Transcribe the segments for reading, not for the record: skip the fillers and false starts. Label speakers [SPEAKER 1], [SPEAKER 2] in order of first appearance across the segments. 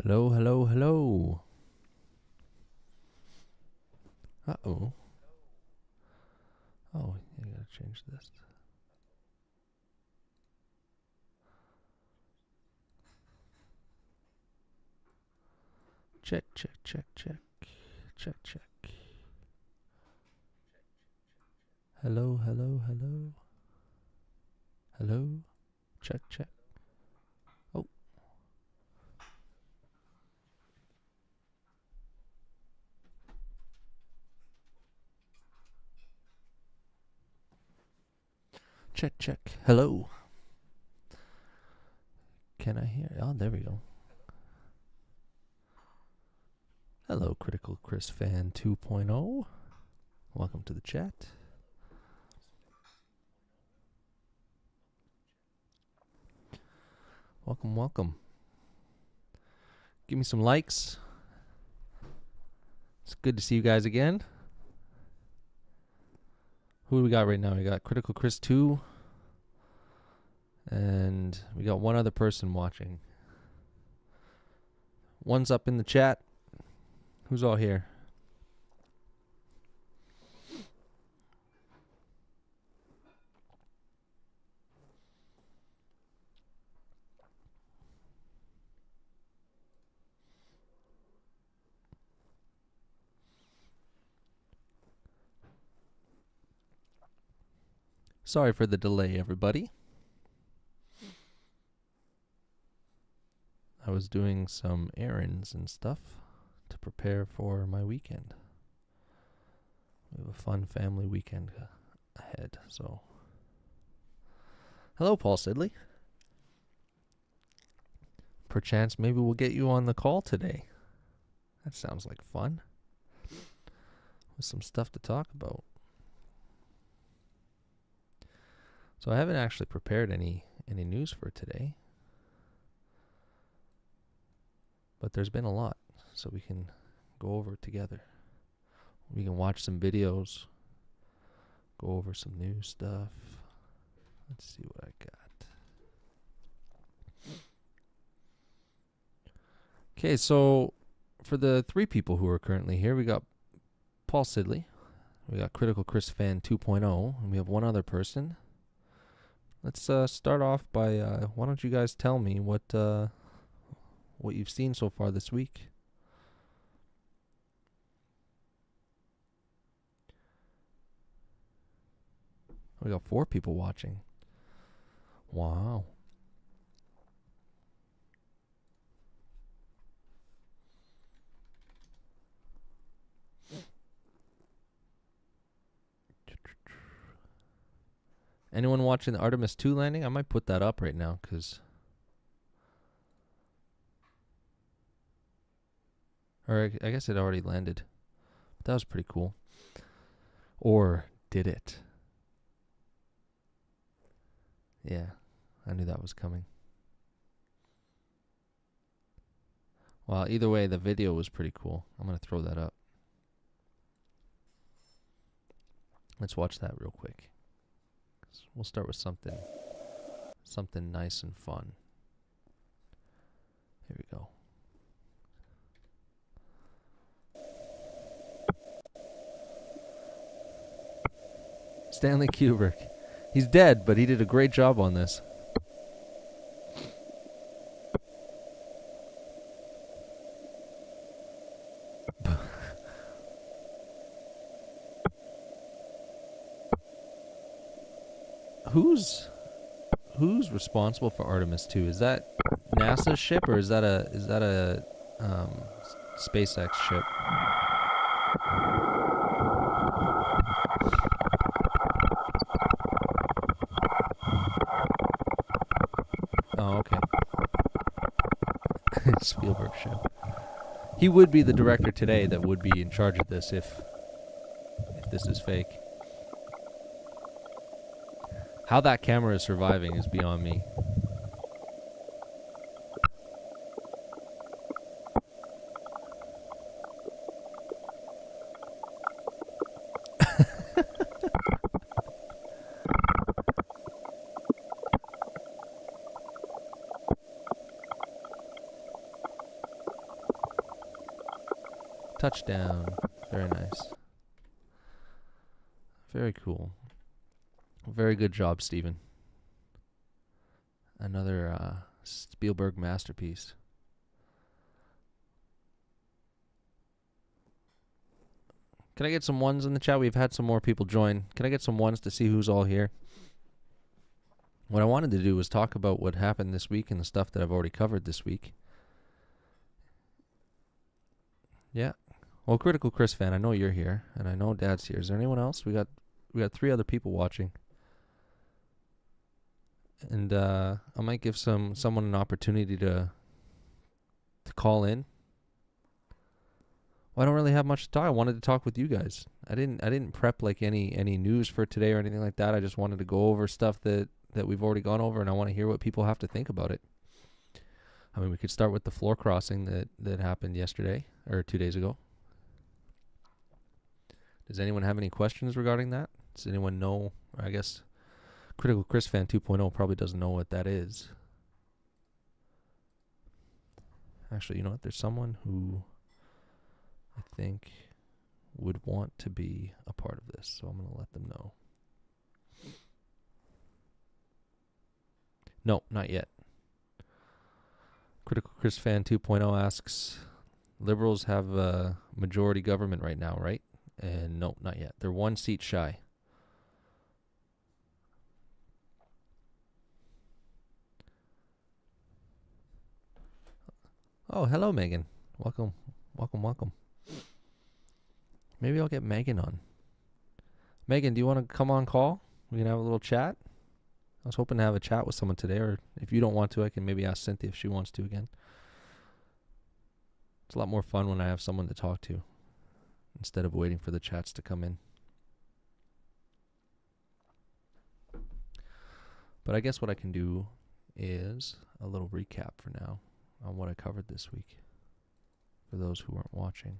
[SPEAKER 1] Hello, hello, hello. Uh-oh. Oh, I gotta change this. Check, check, check, check. Check, check. Hello, hello, hello. Hello. Check, check. Oh. Check, check. Hello. Can I hear? Oh, there we go. Hello, Critical Chris Fan 2.0. Welcome to the chat. Welcome, welcome. Give me some likes. It's good to see you guys again. Who do we got right now? We got Critical Chris 2. And we got one other person watching. One's up in the chat. Who's all here? Sorry for the delay, everybody. I was doing some errands and stuff to prepare for my weekend. We have a fun family weekend ahead, so. Hello, Paul Sidley. Perchance maybe we'll get you on the call today. That sounds like fun. With some stuff to talk about. So I haven't actually prepared any news for today. But there's been a lot, so we can go over it together. We can watch some videos, go over some new stuff. Let's see what I got. Okay, so for the three people who are currently here, we got Paul Sidley, we got Critical Chris Fan 2.0, and we have one other person. Let's start off by, why don't you guys tell me what you've seen so far this week. We got 4 people watching. Wow. Anyone watching the Artemis 2 landing? I might put that up right now, because... Or I guess it already landed. But that was pretty cool. Or did it? Yeah, I knew that was coming. Well, either way, the video was pretty cool. I'm going to throw that up. Let's watch that real quick. We'll start with something nice and fun. Here we go. Stanley Kubrick. He's dead, but he did a great job on this. Who's responsible for Artemis 2? Is that NASA's ship, or is that a SpaceX ship? Oh, okay. Spielberg ship. He would be the director today that would be in charge of this if this is fake. How that camera is surviving is beyond me. Touchdown. Very nice. Very cool. Very good job, Stephen. Another Spielberg masterpiece. Can I get some ones in the chat? We've had some more people join. Can I get some ones to see who's all here? What I wanted to do was talk about what happened this week and the stuff that I've already covered this week. Yeah. Well, Critical Chris fan, I know you're here, and I know Dad's here. Is there anyone else? We got 3 other people watching. And I might give someone an opportunity to call in. Well, I don't really have much to talk. I wanted to talk with you guys. I didn't prep like any news for today or anything like that. I just wanted to go over stuff that we've already gone over, and I want to hear what people have to think about it. I mean, we could start with the floor crossing that happened yesterday or 2 days ago. Does anyone have any questions regarding that? Does anyone know? I guess Critical Chris fan 2.0 probably doesn't know what that is. Actually, you know what? There's someone who I think would want to be a part of this, so I'm going to let them know. No, not yet. Critical Chris fan 2.0 asks, Liberals have a majority government right now, right? And no, not yet. They're 1 seat shy. Oh, hello, Megan. Welcome. Maybe I'll get Megan on. Megan, do you want to come on call? We can have a little chat. I was hoping to have a chat with someone today, or if you don't want to, I can maybe ask Cynthia if she wants to again. It's a lot more fun when I have someone to talk to instead of waiting for the chats to come in. But I guess what I can do is a little recap for now on what I covered this week for those who weren't watching.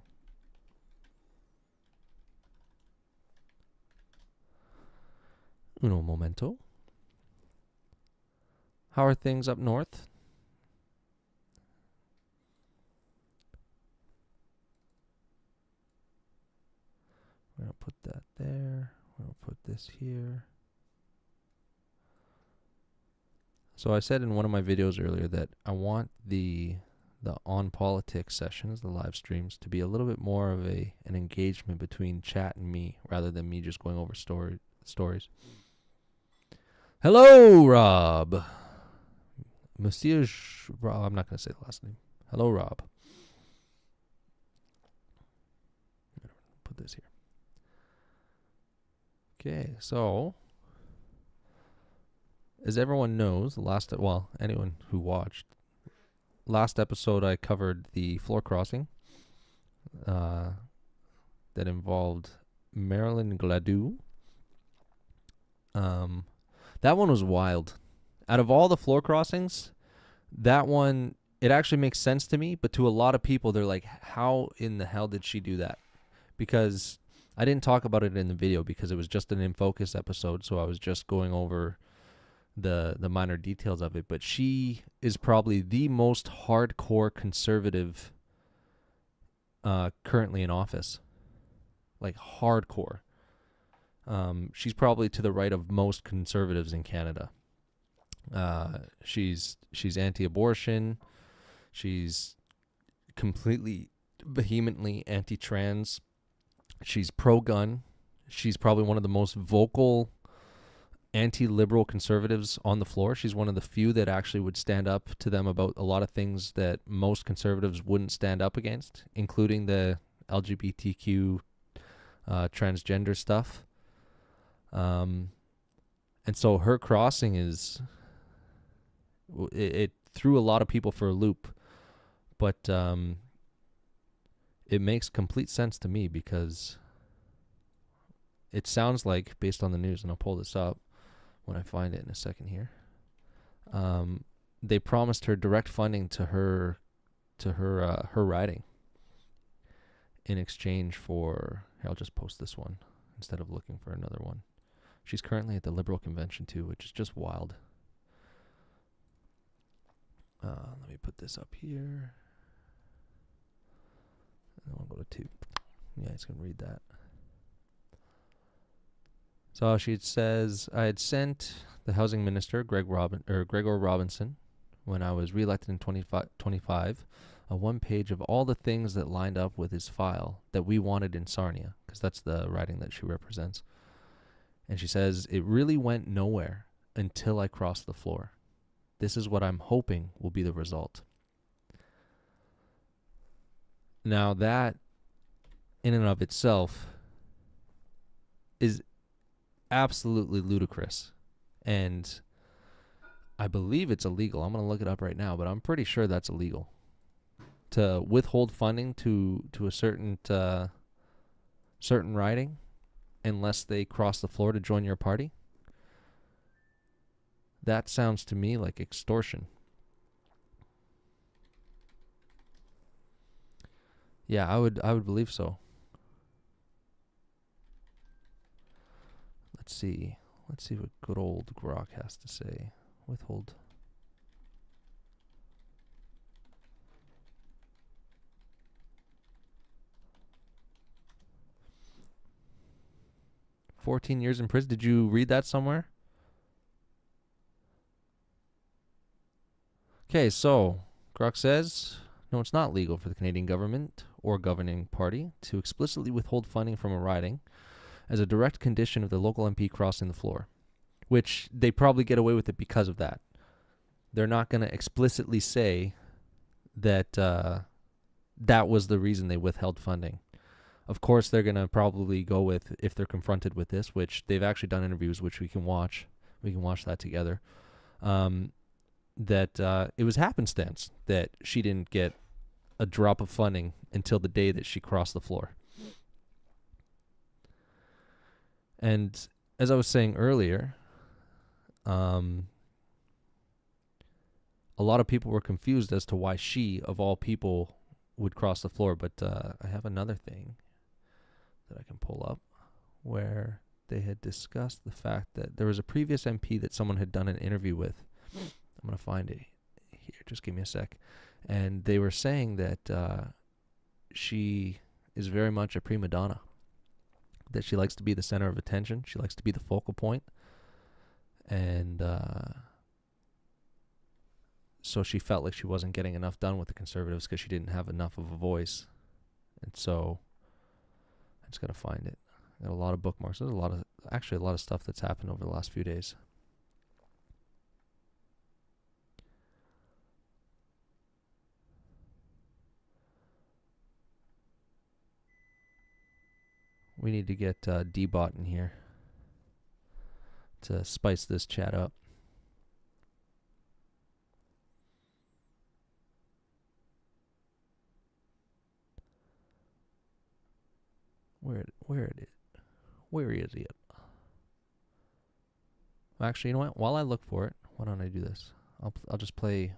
[SPEAKER 1] Uno momento. How are things up north? We're going to put that there. We're going to put this here. So I said in one of my videos earlier that I want the On Politics sessions, the live streams, to be a little bit more of an engagement between chat and me rather than me just going over stories. Hello, Rob. Monsieur Rob. I'm not going to say the last name. Hello, Rob. Put this here. Okay, so as everyone knows, anyone who watched, last episode I covered the floor crossing that involved Marilyn Gladu. That one was wild. Out of all the floor crossings, that one, it actually makes sense to me, but to a lot of people, they're like, how in the hell did she do that? Because I didn't talk about it in the video because it was just an In Focus episode, so I was just going over the minor details of it. But she is probably the most hardcore conservative currently in office. Like, hardcore. She's probably to the right of most conservatives in Canada. She's anti-abortion. She's completely vehemently anti-trans. She's pro-gun. She's probably one of the most vocal anti-liberal conservatives on the floor. She's one of the few that actually would stand up to them about a lot of things that most conservatives wouldn't stand up against, including the LGBTQ transgender stuff. And so her crossing it threw a lot of people for a loop, but it makes complete sense to me because it sounds like, based on the news, and I'll pull this up when I find it in a second here, they promised her direct funding to her riding in exchange for, here, I'll just post this one instead of looking for another one. She's currently at the Liberal Convention too, which is just wild. Let me put this up here. I'll go to 2. You guys can read that. So she says, I had sent the housing minister, Gregor Robinson, when I was re-elected in 2025, a one-page of all the things that lined up with his file that we wanted in Sarnia, because that's the riding that she represents. And she says, it really went nowhere until I crossed the floor. This is what I'm hoping will be the result. Now that, in and of itself, is absolutely ludicrous. And I believe it's illegal. I'm going to look it up right now, but I'm pretty sure that's illegal. To withhold funding to a certain riding unless they cross the floor to join your party. That sounds to me like extortion. Yeah, I would believe so. Let's see what good old Grok has to say. Withhold. "14 years in prison." Did you read that somewhere? Okay, so Grok says, no, it's not legal for the Canadian government or governing party to explicitly withhold funding from a riding as a direct condition of the local MP crossing the floor, which they probably get away with it because of that. They're not going to explicitly say that that was the reason they withheld funding. Of course, they're going to probably go with, if they're confronted with this, which they've actually done interviews, which we can watch. We can watch that together. That it was happenstance that she didn't get a drop of funding until the day that she crossed the floor. And as I was saying earlier, a lot of people were confused as to why she, of all people, would cross the floor. But I have another thing that I can pull up where they had discussed the fact that there was a previous MP that someone had done an interview with. I'm going to find it here. Just give me a sec. And they were saying that she is very much a prima donna, that she likes to be the center of attention. She likes to be the focal point. And so she felt like she wasn't getting enough done with the Conservatives because she didn't have enough of a voice. And so I just got to find it. I got a lot of bookmarks. There's a lot of stuff that's happened over the last few days. We need to get D-Bot in here to spice this chat up. Where is it? Well, actually, you know what? While I look for it, why don't I do this? I'll just play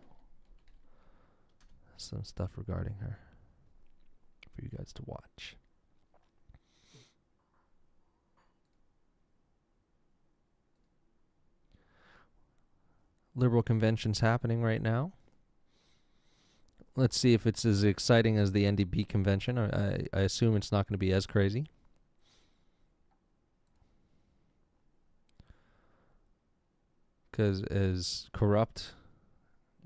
[SPEAKER 1] some stuff regarding her for you guys to watch. Liberal convention's happening right now. Let's see if it's as exciting as the NDP convention. I assume it's not going to be as crazy. Because as corrupt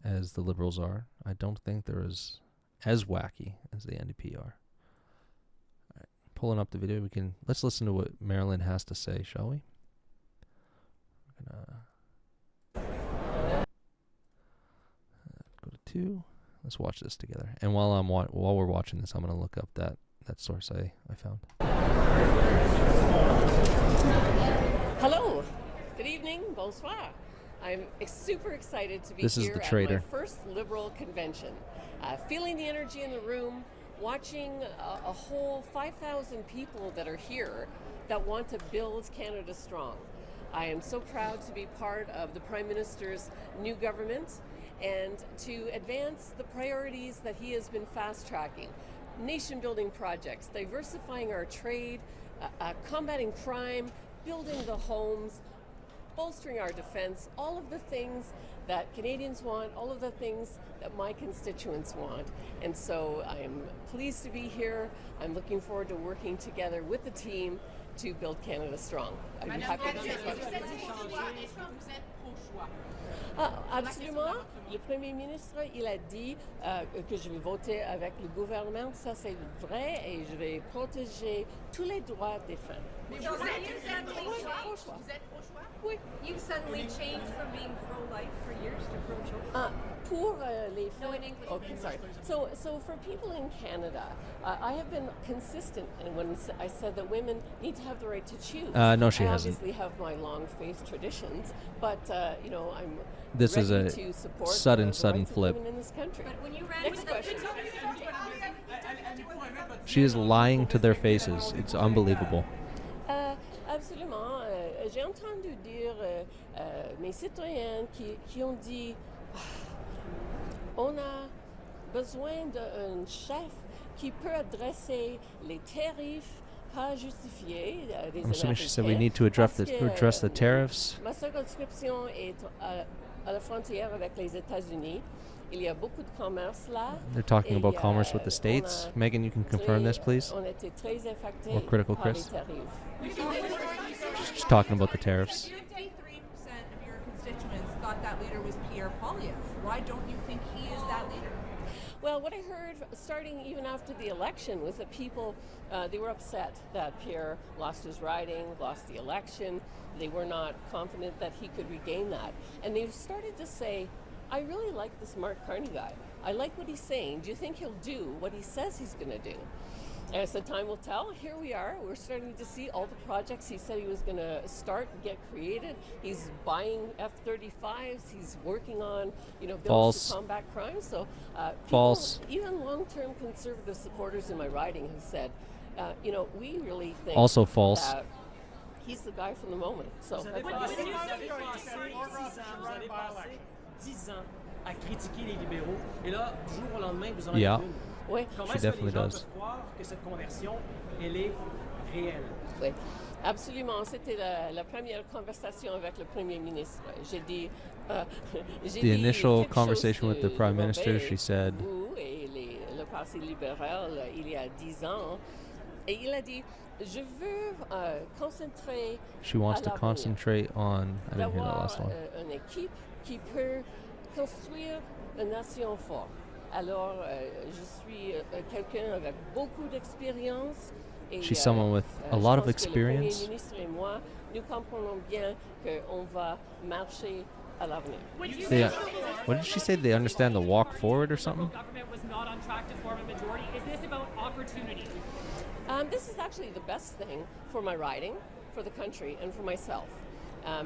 [SPEAKER 1] as the Liberals are, I don't think they're as wacky as the NDP are. All right, pulling up the video. Let's listen to what Marilyn has to say, shall we? We're gonna go to 2. Let's watch this together. And while we're watching this, I'm gonna look up that source I found.
[SPEAKER 2] Hello. Good evening. Bonsoir. I'm super excited to be here at my first Liberal convention. Feeling the energy in the room, watching a whole 5,000 people that are here that want to build Canada strong. I am so proud to be part of the Prime Minister's new government and to advance the priorities that he has been fast-tracking. Nation-building projects, diversifying our trade, combating crime, building the homes, bolstering our defense, all of the things that Canadians want, all of the things that my constituents want. And so I'm pleased to be here. I'm looking forward to working together with the team to build Canada strong. I'd be happy to take questions. Absolument. Le Premier ministre, il a dit que je vais voter avec le gouvernement. Ça, c'est vrai, et je vais protéger tous les droits des femmes.
[SPEAKER 3] Vous êtes pro-choix?
[SPEAKER 2] Oui.
[SPEAKER 3] You suddenly changed from being pro-life for years to pro-choice?
[SPEAKER 2] Pour les femmes.
[SPEAKER 3] No, in English.
[SPEAKER 2] Okay, sorry. So for people in Canada, I have been consistent when I said that women need to have the right to choose.
[SPEAKER 1] No, she
[SPEAKER 2] I
[SPEAKER 1] hasn't.
[SPEAKER 2] obviously have my long faith traditions, but I'm
[SPEAKER 1] This is
[SPEAKER 2] ready
[SPEAKER 1] a
[SPEAKER 2] to support
[SPEAKER 1] sudden
[SPEAKER 2] the rights of
[SPEAKER 1] flip.
[SPEAKER 2] women in this country.
[SPEAKER 3] But when you ran
[SPEAKER 2] Next
[SPEAKER 3] with
[SPEAKER 2] question.
[SPEAKER 1] She is lying to their faces. It's unbelievable.
[SPEAKER 2] Absolument. J'ai entendu dire mes citoyens qui ont dit on a besoin d'un chef qui peut adresser les tarifs pas justifiés des
[SPEAKER 1] I'm assuming she said we
[SPEAKER 2] Américains,
[SPEAKER 1] need to address
[SPEAKER 2] parce
[SPEAKER 1] the
[SPEAKER 2] que,
[SPEAKER 1] tariffs.
[SPEAKER 2] Ma circonscription est à la frontière avec les États-Unis. Il y a beaucoup de commerce là.
[SPEAKER 1] They're talking
[SPEAKER 2] Et,
[SPEAKER 1] about commerce with the states. Megan, you can confirm this, please.
[SPEAKER 2] On était très affectés
[SPEAKER 1] Or Critical
[SPEAKER 2] par les
[SPEAKER 1] Chris.
[SPEAKER 2] tarifs.
[SPEAKER 1] She's talking about the tariffs.
[SPEAKER 4] 53% of your constituents thought that leader was Pierre Poilievre. Why don't you think he is that leader?
[SPEAKER 2] Well, what I heard starting even after the election was that people, they were upset that Pierre lost his riding, lost the election. They were not confident that he could regain that. And they started to say, I really like this Mark Carney guy. I like what he's saying. Do you think he'll do what he says he's going to do? And I said, time will tell. Here we are. We're starting to see all the projects he said he was going to start, get created. He's buying F-35s. He's working on, bills
[SPEAKER 1] False.
[SPEAKER 2] to combat crime. So
[SPEAKER 1] False.
[SPEAKER 2] people, even long-term conservative supporters in my riding have said, we really think
[SPEAKER 1] Also false.
[SPEAKER 2] that he's the guy from the moment. So that's
[SPEAKER 5] Vous
[SPEAKER 2] why
[SPEAKER 5] avez
[SPEAKER 2] I say-
[SPEAKER 5] passé 10 ans à critiquer les libéraux, et là, du jour au lendemain, vous en
[SPEAKER 1] Yeah.
[SPEAKER 5] avez une.
[SPEAKER 2] Oui.
[SPEAKER 5] Comment
[SPEAKER 1] She
[SPEAKER 5] est-ce que
[SPEAKER 1] definitely
[SPEAKER 5] les gens
[SPEAKER 1] does.
[SPEAKER 5] peuvent croire que cette conversion, elle est réelle?
[SPEAKER 2] Oui, absolument. C'était la première conversation avec le Premier ministre. J'ai dit. J'ai
[SPEAKER 1] The
[SPEAKER 2] dit
[SPEAKER 1] initial
[SPEAKER 2] quelque
[SPEAKER 1] conversation
[SPEAKER 2] chose
[SPEAKER 1] with the
[SPEAKER 2] de
[SPEAKER 1] Prime Minister,
[SPEAKER 2] mauvais
[SPEAKER 1] she said,
[SPEAKER 2] pour et le Parti libéral il y a 10 ans. Et il a dit je veux concentrer.
[SPEAKER 1] she wants
[SPEAKER 2] à
[SPEAKER 1] to
[SPEAKER 2] l'avenir,
[SPEAKER 1] concentrate on. I didn't hear that last
[SPEAKER 2] d'avoir
[SPEAKER 1] one.
[SPEAKER 2] une équipe qui peut construire une nation forte. Alors, je suis quelqu'un avec beaucoup d'expérience. Et,
[SPEAKER 1] She's someone with a lot of
[SPEAKER 2] je pense que le
[SPEAKER 1] experience.
[SPEAKER 2] Premier ministre et moi, nous comprenons bien qu'on va marcher à l'avenir.
[SPEAKER 1] What did she say? They understand the walk forward or something?
[SPEAKER 6] Government was not on track to form a majority. Is this about opportunity?
[SPEAKER 2] This is actually the best thing for my riding, for the country, and for myself.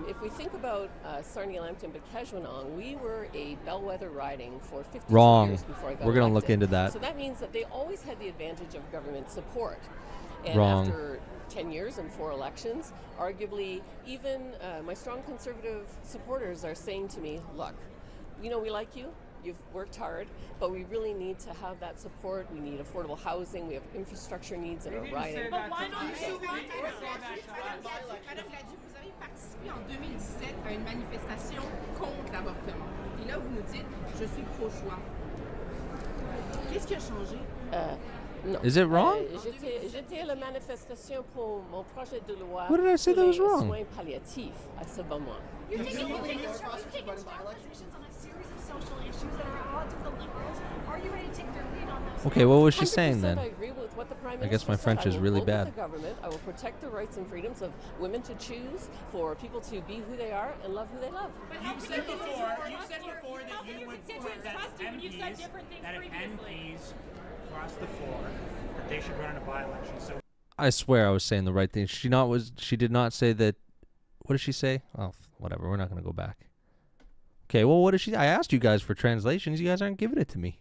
[SPEAKER 2] If we think about Sarnia, Lambton, but Kejwanong, we were a bellwether riding for 50
[SPEAKER 1] Wrong.
[SPEAKER 2] years before I got
[SPEAKER 1] We're gonna look
[SPEAKER 2] elected.
[SPEAKER 1] into that.
[SPEAKER 2] So that means that they always had the advantage of government support. And
[SPEAKER 1] Wrong.
[SPEAKER 2] after 10 years and 4 elections, arguably even my strong conservative supporters are saying to me, look, we like you. You've worked hard, but we really need to have that support. We need affordable housing. We have infrastructure needs in our riding.
[SPEAKER 6] But why not
[SPEAKER 4] Madame Gladu, vous avez participé en 2017 à une manifestation contre l'avortement. Et là, vous nous dites, je suis pro-choix. Qu'est-ce qui a changé?
[SPEAKER 2] Non.
[SPEAKER 1] Is it wrong?
[SPEAKER 2] J'étais à la manifestation pour mon projet de loi
[SPEAKER 1] What did I say
[SPEAKER 2] sur
[SPEAKER 1] that was
[SPEAKER 2] les
[SPEAKER 1] wrong?
[SPEAKER 2] soins palliatifs à ce moment.
[SPEAKER 3] You're taking strong positions on a series of social issues that are at odds with the Liberals. Are you ready to take their lead on those?
[SPEAKER 1] Okay, what was she
[SPEAKER 2] 100%
[SPEAKER 1] saying then?
[SPEAKER 2] I agree with what the Prime
[SPEAKER 1] I guess
[SPEAKER 2] Minister
[SPEAKER 1] my
[SPEAKER 2] said.
[SPEAKER 1] French is
[SPEAKER 2] I will
[SPEAKER 1] really
[SPEAKER 2] vote with
[SPEAKER 1] bad.
[SPEAKER 2] the government. I will protect the rights and freedoms of women to choose, for people to be who they are and love who they love.
[SPEAKER 6] you said before that you would trust you when you've said different things
[SPEAKER 7] that if
[SPEAKER 6] previously?
[SPEAKER 7] MPs cross the floor, that they should run in a by-election. So
[SPEAKER 1] I swear I was saying the right thing. She did not say that. What did she say? Oh, whatever. We're not going to go back. Okay, well, what did she? I asked you guys for translations. You guys aren't giving it to me.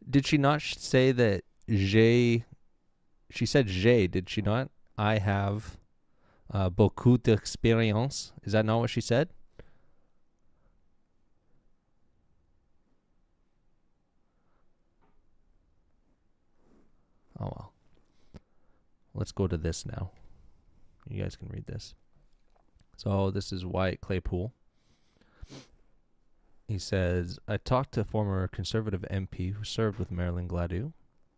[SPEAKER 1] Did she not say that j'ai? She said j'ai, did she not? I have beaucoup d'expérience. Is that not what she said? Oh, well. Let's go to this now. You guys can read this. So this is Wyatt Claypool. He says, I talked to former Conservative MP who served with Marilyn Gladu,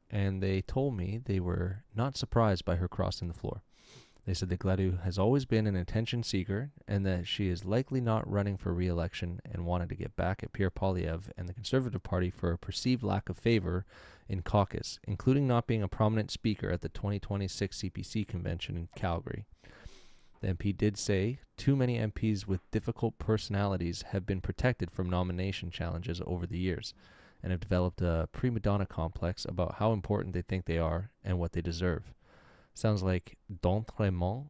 [SPEAKER 1] and they told me they were not surprised by her crossing the floor. They said that Gladu has always been an attention seeker and that she is likely not running for re-election and wanted to get back at Pierre Poilievre and the Conservative Party for a perceived lack of favor in caucus, including not being a prominent speaker at the 2026 CPC convention in Calgary. The MP did say too many MPs with difficult personalities have been protected from nomination challenges over the years and have developed a prima donna complex about how important they think they are and what they deserve. Sounds like D'Entremont,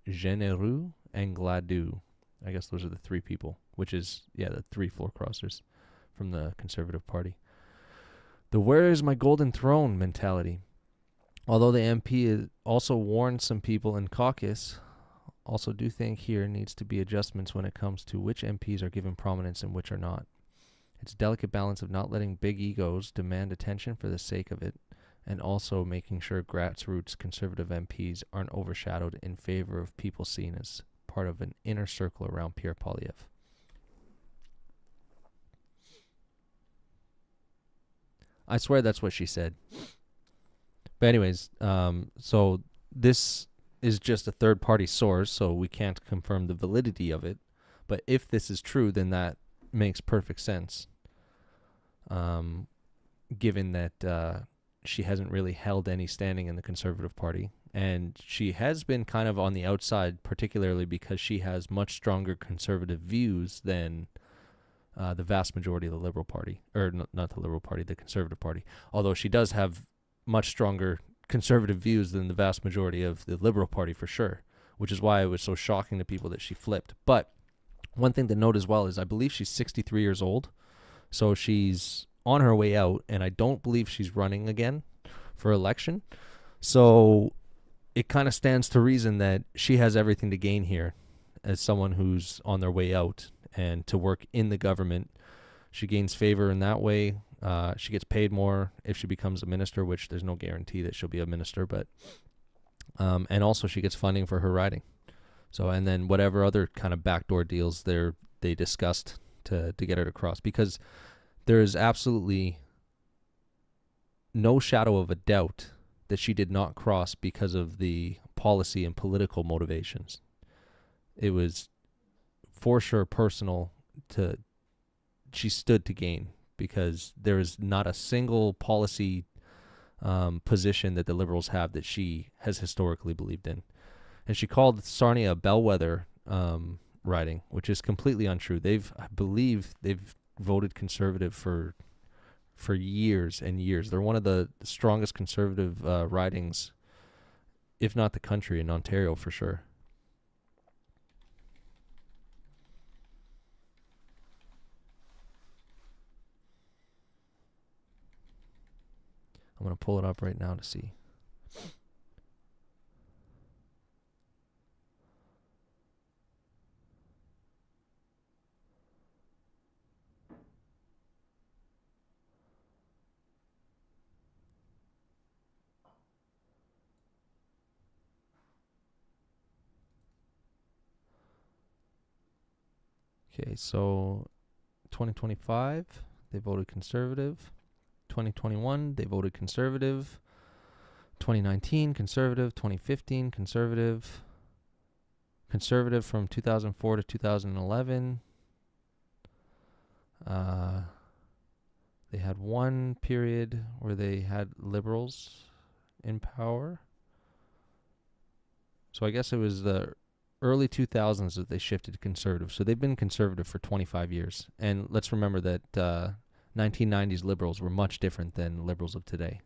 [SPEAKER 1] Généreux, and Gladu. I guess those are the three people, which is, the three floor crossers from the Conservative Party. The where is my golden throne mentality. Although the MP also warned some people in caucus, also do think here needs to be adjustments when it comes to which MPs are given prominence and which are not. It's a delicate balance of not letting big egos demand attention for the sake of it, and also making sure grassroots Conservative MPs aren't overshadowed in favor of people seen as part of an inner circle around Pierre Poilievre. I swear that's what she said. But anyways, so this is just a third-party source, so we can't confirm the validity of it. But if this is true, then that makes perfect sense, given that she hasn't really held any standing in the Conservative Party. And she has been kind of on the outside, particularly because she has much stronger conservative views than the vast majority of the Liberal Party. Or not the Liberal Party, the Conservative Party. Although she does have much stronger conservative views than the vast majority of the Liberal Party for sure, which is why it was so shocking to people that she flipped. But one thing to note as well is I believe she's 63 years old, so she's on her way out, and I don't believe she's running again for election. So it kind of stands to reason that she has everything to gain here as someone who's on their way out and to work in the government. She gains favor in that way. She gets paid more if she becomes a minister, which there's no guarantee that she'll be a minister, but and also she gets funding for her riding. So, and then whatever other kind of backdoor deals they discussed to get her to cross, because there is absolutely no shadow of a doubt that she did not cross because of the policy and political motivations. It was for sure personal. She stood to gain, because there is not a single policy position that the Liberals have that she has historically believed in. And she called Sarnia a bellwether riding, which is completely untrue. I believe they've voted Conservative for years and years. They're one of the strongest Conservative ridings, if not the country, in Ontario for sure. I'm going to pull it up right now to see. Okay, so 2025, they voted Conservative. 2021, they voted Conservative. 2019, Conservative. 2015, Conservative. Conservative from 2004 to 2011. They had one period where they had Liberals in power. So I guess it was the early 2000s that they shifted to Conservative. So they've been Conservative for 25 years. And let's remember that 1990s Liberals were much different than Liberals of today.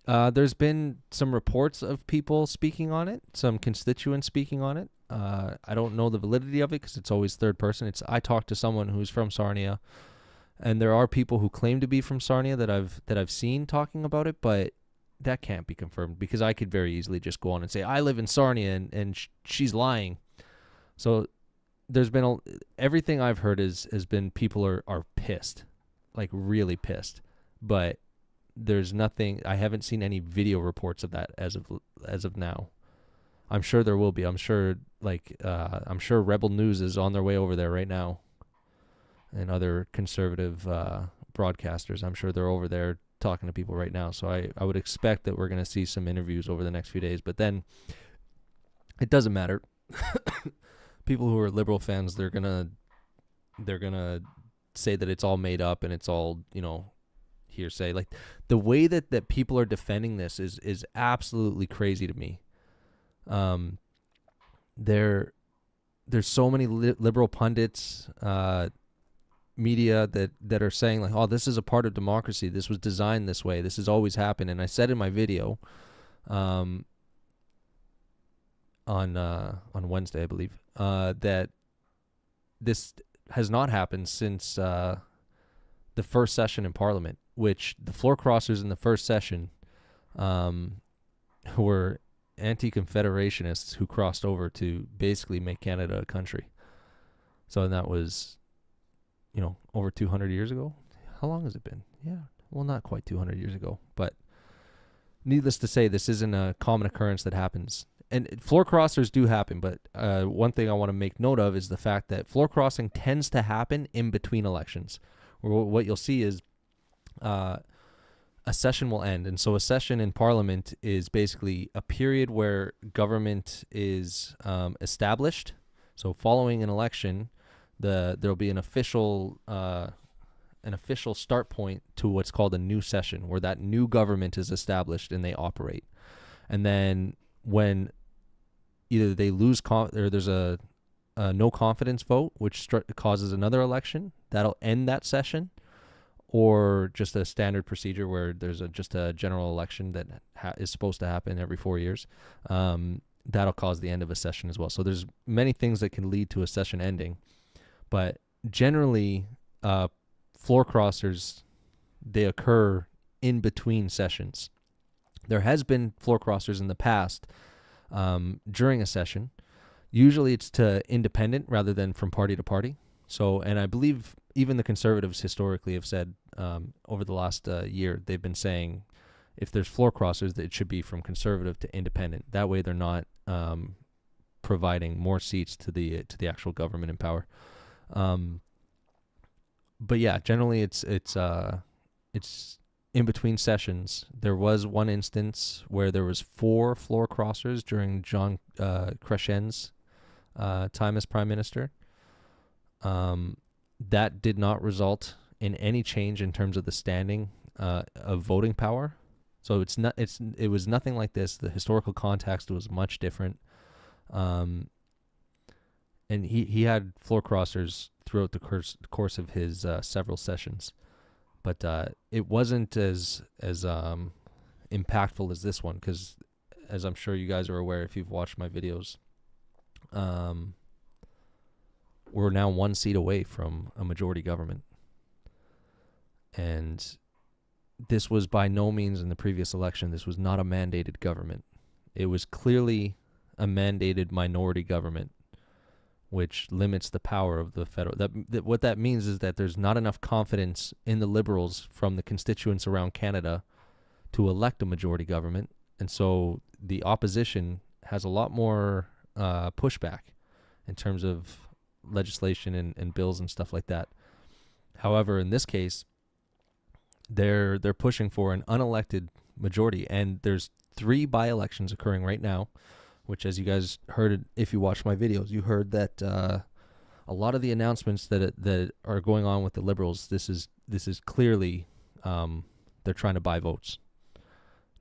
[SPEAKER 1] There's been some reports of people speaking on it, some constituents speaking on it. I don't know the validity of it because it's always third person. I talked to someone who's from Sarnia, and there are people who claim to be from Sarnia that I've seen talking about it, but that can't be confirmed, because I could very easily just go on and say I live in Sarnia and she's lying. So there's been everything I've heard has been people are pissed, like really pissed, but there's nothing. I haven't seen any video reports of that as of now. I'm sure there will be. I'm sure Rebel News is on their way over there right now, and other conservative broadcasters. I'm sure they're over there talking to people right now. So I would expect that we're going to see some interviews over the next few days. But then it doesn't matter. People who are Liberal fans, they're gonna say that it's all made up and it's all, hearsay. Like, the way that people are defending this is absolutely crazy to me. There's so many Liberal pundits, media that are saying, like, oh, this is a part of democracy. This was designed this way. This has always happened. And I said in my video, on Wednesday, I believe, that this has not happened since the first session in Parliament, which the floor crossers in the first session were anti-confederationists who crossed over to basically make Canada a country. So that was, over 200 years ago. How long has it been? Yeah, well, not quite 200 years ago. But needless to say, this isn't a common occurrence that happens. And floor crossers do happen, but one thing I want to make note of is the fact that floor crossing tends to happen in between elections. What you'll see is a session will end. And so a session in Parliament is basically a period where government is established. So following an election, there'll be an official start point to what's called a new session, where that new government is established and they operate. And then when either they lose or there's a no confidence vote, which causes another election, that'll end that session, or just a standard procedure where there's just a general election that is supposed to happen every 4 years. That'll cause the end of a session as well. So there's many things that can lead to a session ending, but generally, floor crossers, they occur in between sessions. There has been floor crossers in the past during a session. Usually it's to independent rather than from party to party. So, and I believe even the Conservatives historically have said over the last year, they've been saying if there's floor crossers, that it should be from Conservative to independent. That way they're not providing more seats to the actual government in power. But yeah, generally it's in between sessions. There was one instance where there was 4 floor crossers during John Chrétien's time as Prime Minister. That did not result in any change in terms of the standing of voting power. So it was nothing like this. The historical context was much different. And he had floor crossers throughout the course of his several sessions. But it wasn't as impactful as this one, because as I'm sure you guys are aware if you've watched my videos, we're now 1 seat away from a majority government. And this was by no means in the previous election. This was not a mandated government. It was clearly a mandated minority government, which limits the power of the federal. What that means is that there's not enough confidence in the Liberals from the constituents around Canada to elect a majority government. And so the opposition has a lot more pushback in terms of legislation and bills and stuff like that. However, in this case, they're pushing for an unelected majority, and there's 3 by-elections occurring right now, which, as you guys heard, if you watched my videos, you heard that a lot of the announcements that are going on with the Liberals, this is clearly they're trying to buy votes.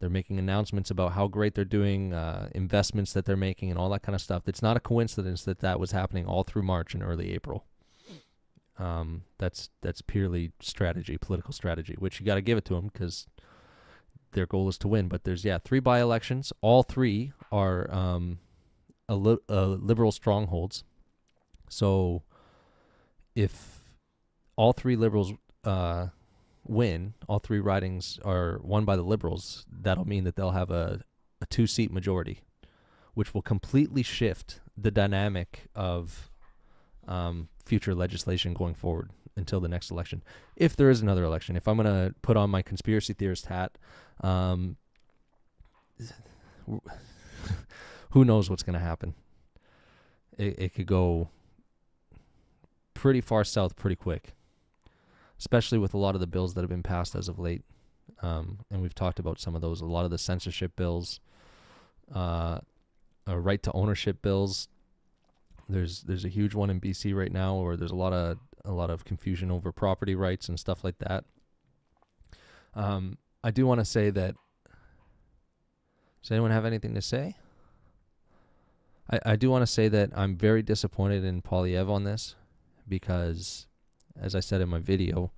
[SPEAKER 1] They're making announcements about how great they're doing, investments that they're making, and all that kind of stuff. It's not a coincidence that was happening all through March and early April. That's purely strategy, political strategy, which you got to give it to them because their goal is to win. But there's 3 by-elections. All 3 are Liberal strongholds. So if all 3 Liberals win, all 3 ridings are won by the Liberals, that'll mean that they'll have a 2-seat majority, which will completely shift the dynamic of future legislation going forward until the next election, if there is another election. If I'm going to put on my conspiracy theorist hat, who knows what's going to happen. It could go pretty far south pretty quick, especially with a lot of the bills that have been passed as of late. And we've talked about some of those, a lot of the censorship bills, right to ownership bills. There's a huge one in BC right now where there's a lot of confusion over property rights and stuff like that. I do want to say that, does anyone have anything to say? I do want to say that I'm very disappointed in Poilievre on this because, as I said in my video,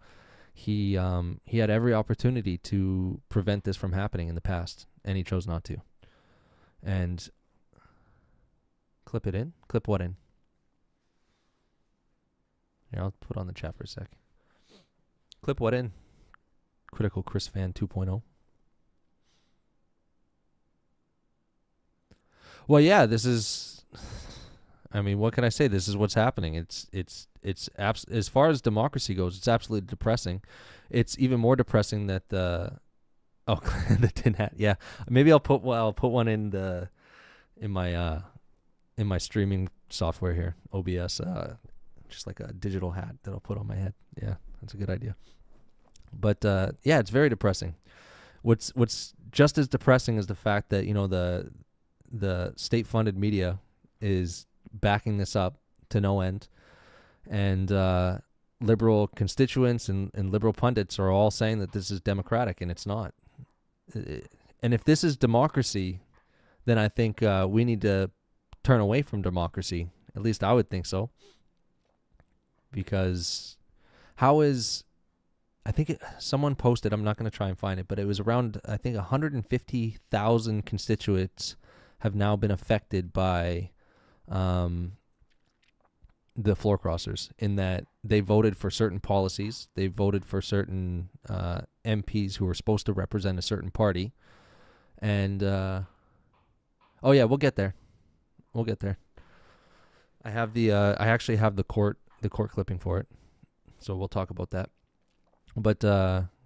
[SPEAKER 1] he had every opportunity to prevent this from happening in the past, and he chose not to. And clip it in? Clip what in? Here, I'll put on the chat for a sec. Clip what in? Critical Chris Fan 2.0. Well, yeah, this is, I mean, what can I say? This is what's happening. It's as far as democracy goes, it's absolutely depressing. It's even more depressing that the tin hat. Yeah, maybe I'll put one in my streaming software here, OBS, just like a digital hat that I'll put on my head. Yeah, that's a good idea. But yeah, it's very depressing. What's just as depressing is the fact that, you know, the state-funded media is backing this up to no end, and liberal constituents and liberal pundits are all saying that this is democratic, and it's not. And if this is democracy, then I think we need to turn away from democracy. At least I would think so. Because someone posted, I'm not going to try and find it, but it was around, I think 150,000 constituents have now been affected by the floor crossers, in that they voted for certain policies. They voted for certain MPs who were supposed to represent a certain party. And, oh yeah, we'll get there. I actually have the court clipping for it. So we'll talk about that. But,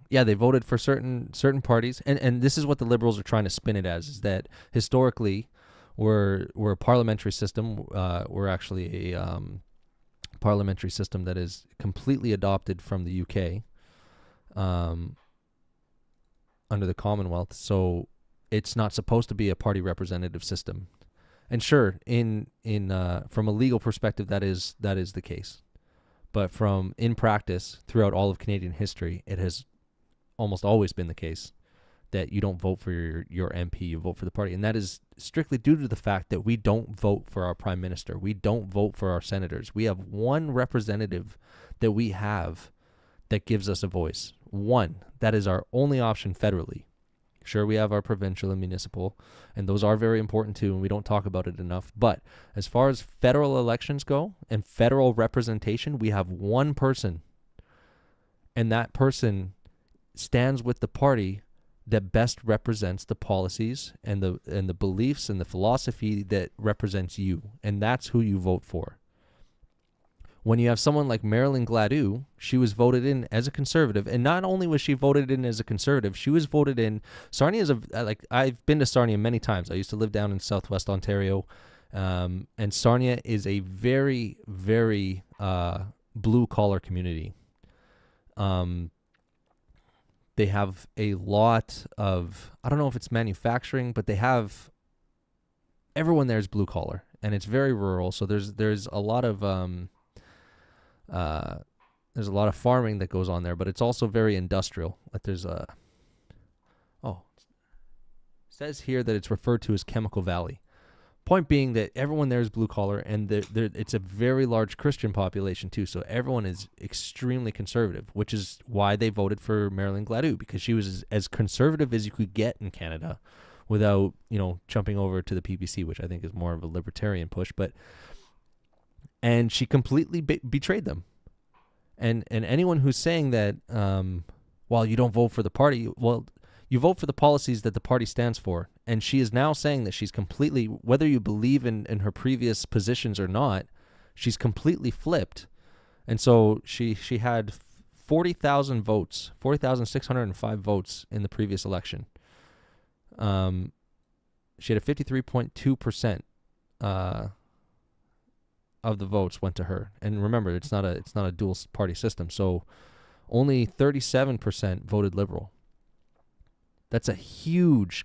[SPEAKER 1] yeah, they voted for certain parties, and this is what the Liberals are trying to spin it as, is that historically we're a parliamentary system. We're actually a parliamentary system that is completely adopted from the UK under the Commonwealth, so it's not supposed to be a party representative system. And sure, in from a legal perspective, that is the case, but in practice, throughout all of Canadian history, it has almost always been the case that you don't vote for your MP, you vote for the party. And that is strictly due to the fact that we don't vote for our prime minister. We don't vote for our senators. We have one representative that we have that gives us a voice. One. That is our only option federally. Sure, we have our provincial and municipal, and those are very important too, and we don't talk about it enough. But as far as federal elections go and federal representation, we have one person, and that person stands with the party that best represents the policies and the beliefs and the philosophy that represents you, and that's who you vote for. When you have someone like Marilyn Gladu, she was voted in as a conservative, and not only was she voted in as a conservative, she was voted in. Sarnia is I've been to Sarnia many times. I used to live down in Southwest Ontario, and Sarnia is a very, very blue collar community. They have a lot of, I don't know if it's manufacturing, but everyone there is blue collar, and it's very rural. So there's a lot of farming that goes on there, but it's also very industrial. Like it says here that it's referred to as Chemical Valley. Point being that everyone there is blue collar, and it's a very large Christian population too. So everyone is extremely conservative, which is why they voted for Marilyn Gladu, because she was as conservative as you could get in Canada, without jumping over to the PPC, which I think is more of a libertarian push. And she completely betrayed them. And anyone who's saying that, well, you don't vote for the party, well, you vote for the policies that the party stands for. And she is now saying that she's completely, whether you believe in her previous positions or not, She's completely flipped. And so she had 40,000 votes, 40,605 votes in the previous election. She had a 53.2% of the votes went to her. And remember, it's not a dual party system. So only 37% voted Liberal. That's a huge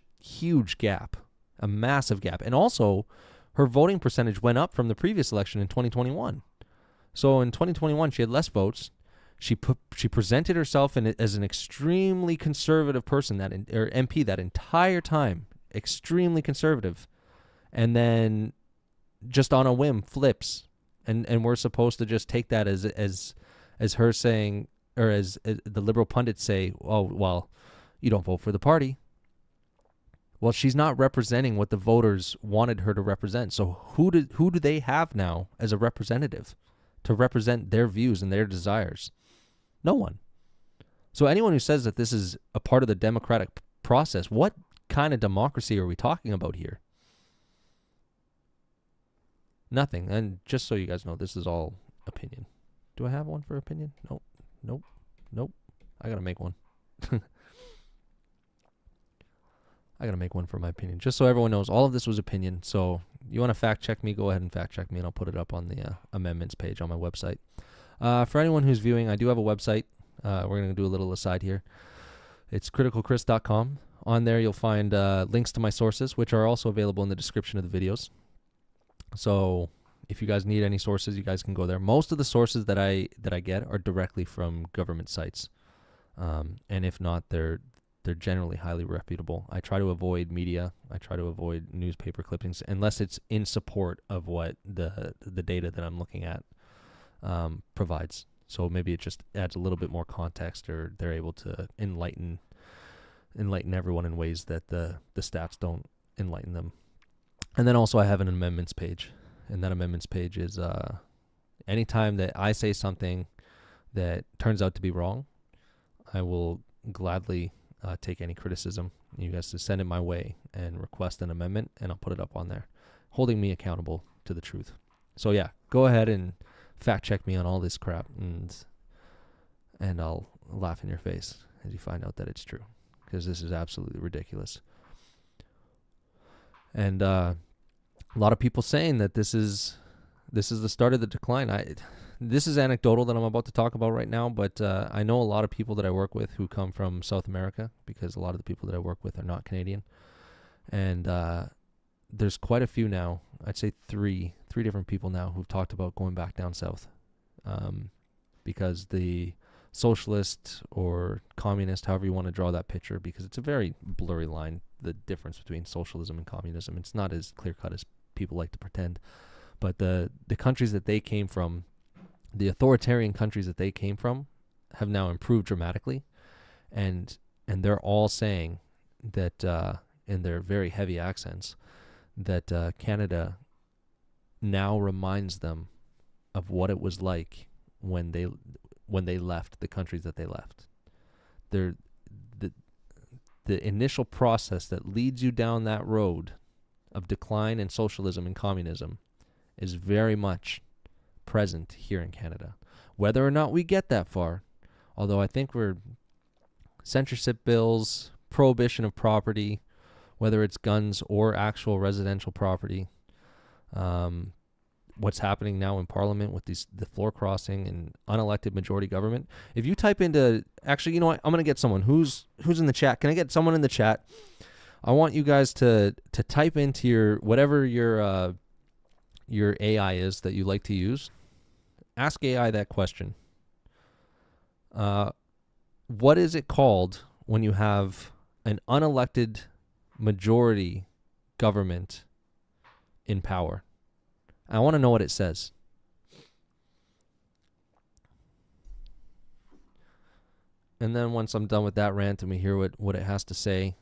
[SPEAKER 1] gap, a massive gap. And also, her voting percentage went up from the previous election in 2021. So in 2021, she had less votes. She presented herself as an extremely conservative person, or MP that entire time, extremely conservative, and then just on a whim flips, and we're supposed to just take that as her saying, or as the Liberal pundits say, oh well, you don't vote for the party. Well, she's not representing what the voters wanted her to represent. So who do they have now as a representative to represent their views and their desires? No one. So anyone who says that this is a part of the democratic process, what kind of democracy are we talking about here? Nothing. And just so you guys know, this is all opinion. Do I have one for opinion? Nope. I gotta make one. I gotta make one for my opinion, just so everyone knows. All of this was opinion. So you want to fact check me, go ahead and fact check me, and I'll put it up on the amendments page on my website. For anyone who's viewing, I do have a website. We're going to do a little aside here. It's criticalchris.com. On there, you'll find links to my sources, which are also available in the description of the videos. So if you guys need any sources, you guys can go there. Most of the sources that I get are directly from government sites. And if not, they're generally highly reputable. I try to avoid media. I try to avoid newspaper clippings unless it's in support of what the data that I'm looking at provides. So maybe it just adds a little bit more context, or they're able to enlighten everyone in ways that the stats don't enlighten them. And then also I have an amendments page, and that amendments page is anytime that I say something that turns out to be wrong, I will gladly take any criticism. You guys to send it my way and request an amendment, and I'll put it up on there, holding me accountable to the truth. So yeah, go ahead and fact check me on all this crap, and I'll laugh in your face as you find out that it's true, because this is absolutely ridiculous. And a lot of people saying that this is the start of the decline. This is anecdotal that I'm about to talk about right now, but I know a lot of people that I work with who come from South America, because a lot of the people that I work with are not Canadian. And there's quite a few now. I'd say three different people now who've talked about going back down south, because the socialist or communist, however you want to draw that picture, because it's a very blurry line, the difference between socialism and communism. It's not as clear-cut as people like to pretend. But the countries that they came from, the authoritarian countries that they came from, have now improved dramatically, and they're all saying that in their very heavy accents that Canada now reminds them of what it was like when they left the countries that they left. The initial process that leads you down that road of decline in socialism and communism is very much present here in Canada. Whether or not we get that far, although I think we're censorship bills, prohibition of property, whether it's guns or actual residential property, what's happening now in Parliament with the floor crossing and unelected majority government. If you type into, actually, you know what? I'm going to get someone who's in the chat. Can I get someone in the chat? I want you guys to type into your whatever your AI is that you like to use. Ask AI that question. What is it called when you have an unelected majority government in power? I want to know what it says. And then once I'm done with that rant and we hear what it has to say,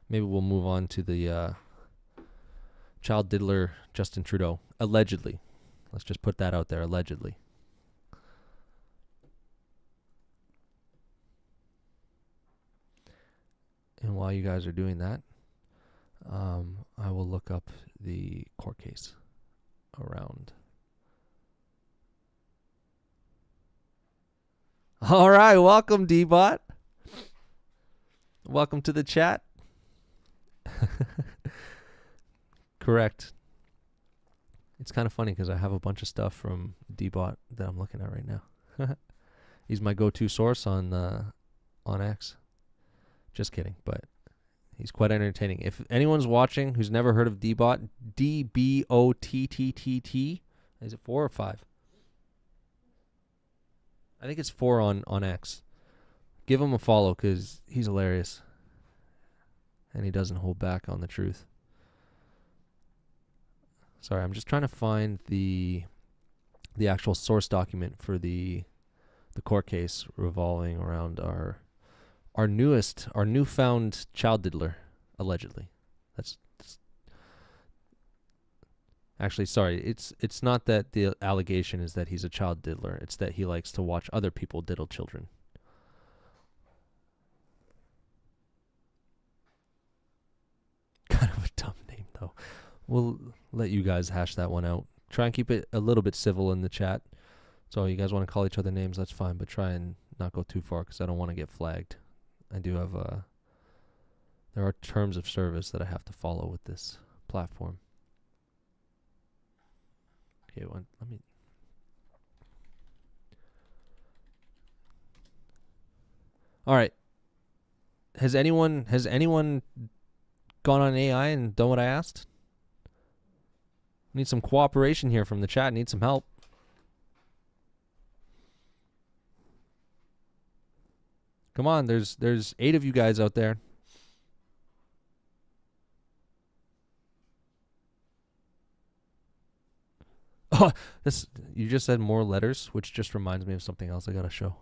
[SPEAKER 1] maybe we'll move on to the child diddler Justin Trudeau. Allegedly. Let's just put that out there, allegedly. And while you guys are doing that, I will look up the court case around All right, welcome, D-Bot. Welcome to the chat. Correct. It's kind of funny because I have a bunch of stuff from D-Bot that I'm looking at right now. He's my go-to source on X. Just kidding, but he's quite entertaining. If anyone's watching who's never heard of D-Bot, D-B-O-T-T-T-T, is it 4 or 5? I think it's 4 on X. Give him a follow because he's hilarious. And he doesn't hold back on the truth. Sorry, I'm just trying to find the actual source document for the court case revolving around our newfound child diddler, allegedly. That's actually, sorry, it's not that the allegation is that he's a child diddler. It's that he likes to watch other people diddle children. Kind of a dumb name, though. We'll let you guys hash that one out. Try and keep it a little bit civil in the chat. So you guys want to call each other names, that's fine, but try and not go too far because I don't want to get flagged. I do have there are terms of service that I have to follow with this platform. Okay, let me. All right. Has anyone gone on AI and done what I asked? Need some cooperation here from the chat. Need some help. Come on, there's 8 of you guys out there. Oh, you just said more letters, which just reminds me of something else I gotta show.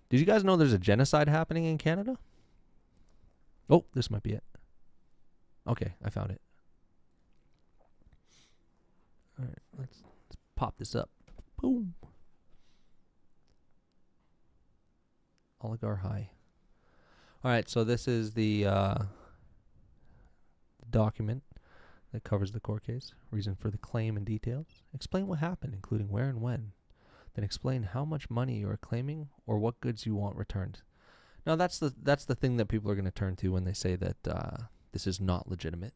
[SPEAKER 1] Did you guys know there's a genocide happening in Canada? Oh, this might be it. Okay, I found it. All right, let's pop this up. Boom. Oligar High. All right, so this is the document that covers the court case. Reason for the claim and details. Explain what happened, including where and when. Then explain how much money you are claiming or what goods you want returned. Now, that's the thing that people are going to turn to when they say that this is not legitimate,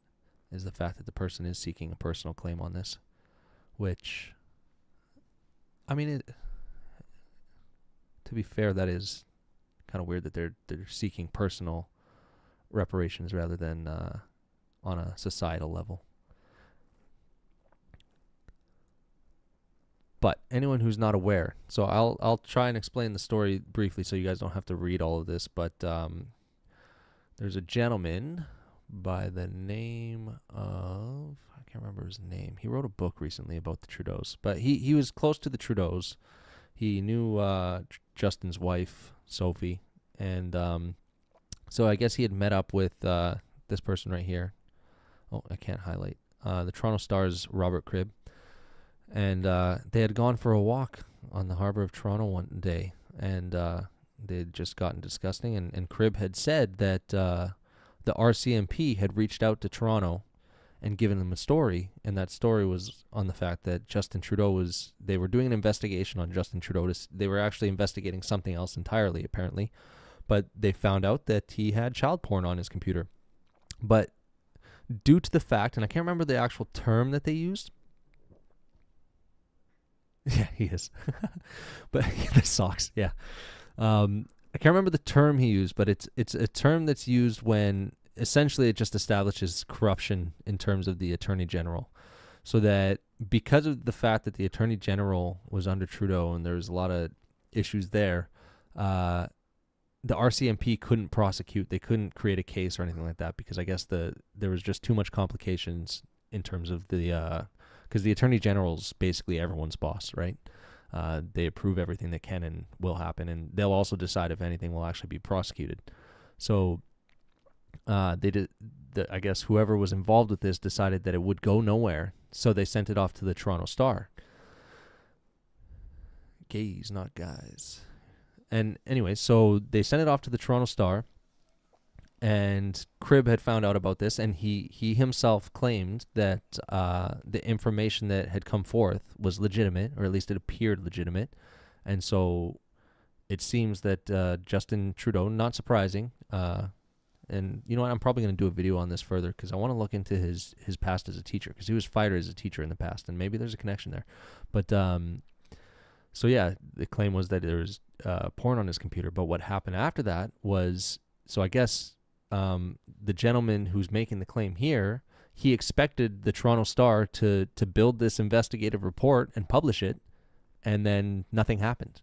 [SPEAKER 1] is the fact that the person is seeking a personal claim on this, which, I mean, to be fair, that is kind of weird that they're seeking personal reparations rather than on a societal level. But anyone who's not aware, so I'll try and explain the story briefly so you guys don't have to read all of this, but there's a gentleman by the name of, I can't remember his name. He wrote a book recently about the Trudeaus, but he was close to the Trudeaus. He knew Justin's wife, Sophie, and so I guess he had met up with this person right here. Oh, I can't highlight. The Toronto Star's Robert Cribb. And they had gone for a walk on the harbor of Toronto one day, and they had just gotten disgusting, and Cribb had said that the RCMP had reached out to Toronto and given them a story, and that story was on the fact that Justin Trudeau they were doing an investigation on Justin Trudeau. They were actually investigating something else entirely, apparently, but they found out that he had child porn on his computer. But due to the fact, and I can't remember the actual term that they used. Yeah, he is. But the socks, yeah. I can't remember the term he used, but it's a term that's used when essentially it just establishes corruption in terms of the Attorney General. So that because of the fact that the Attorney General was under Trudeau and there was a lot of issues there, the RCMP couldn't prosecute. They couldn't create a case or anything like that because I guess there was just too much complications in terms of the because the Attorney General's basically everyone's boss, right? They approve everything that can and will happen, and they'll also decide if anything will actually be prosecuted. So they did. I guess whoever was involved with this decided that it would go nowhere, so they sent it off to the Toronto Star. Gays, not guys. And anyway, so they sent it off to the Toronto Star, and Cribb had found out about this, and he himself claimed that the information that had come forth was legitimate, or at least it appeared legitimate, And so it seems that Justin Trudeau, not surprising, and you know what, I'm probably going to do a video on this further because I want to look into his past as a teacher, because he was fired as a teacher in the past, and maybe there's a connection there. But so yeah, the claim was that there was porn on his computer. But what happened after that was, so I guess the gentleman who's making the claim here, he expected the Toronto Star to build this investigative report and publish it, and then nothing happened.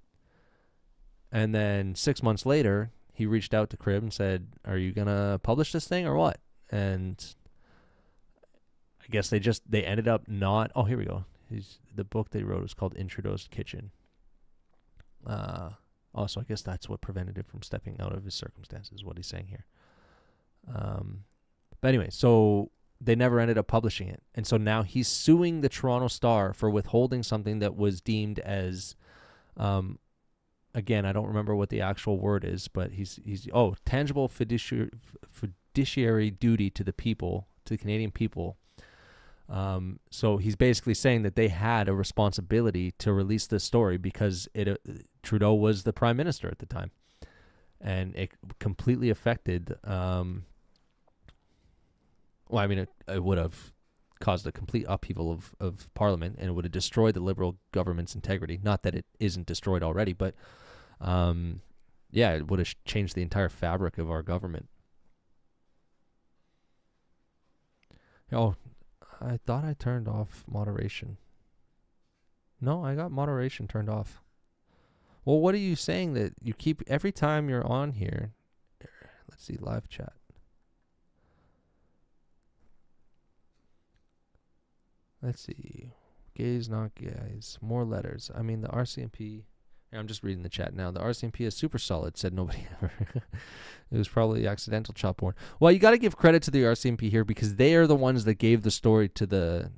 [SPEAKER 1] And then 6 months later, he reached out to Crib and said, "Are you gonna publish this thing or what?" And I guess they ended up not. Oh, here we go. The book they wrote was called In Trudeau's Kitchen. So I guess that's what prevented him from stepping out of his circumstances, what he's saying here. But anyway, so they never ended up publishing it. And so now he's suing the Toronto Star for withholding something that was deemed as, again, I don't remember what the actual word is, but he's tangible fiduciary duty to the people, to the Canadian people. So he's basically saying that they had a responsibility to release this story because Trudeau was the prime minister at the time, and it completely affected. It would have caused a complete upheaval of Parliament, and it would have destroyed the Liberal government's integrity. Not that it isn't destroyed already, but it would have changed the entire fabric of our government. Oh, I thought I turned off moderation. No, I got moderation turned off. Well, what are you saying that you keep every time you're on here? Let's see, live chat. Let's see. Gays, not gays. More letters. I mean, the RCMP. I'm just reading the chat now. The RCMP is super solid, said nobody ever. It was probably accidental child porn. Well, you got to give credit to the RCMP here because they are the ones that gave the story to the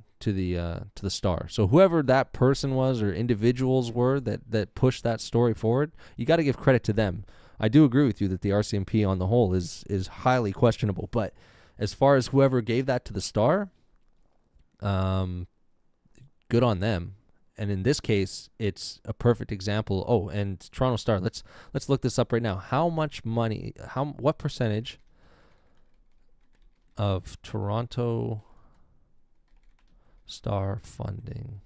[SPEAKER 1] Star. So whoever that person was or individuals were that pushed that story forward, you got to give credit to them. I do agree with you that the RCMP on the whole is highly questionable, but as far as whoever gave that to the Star, good on them. And in this case, it's a perfect example. Oh, and Toronto Star. Let's look this up right now. How much money? What percentage of Toronto Star funding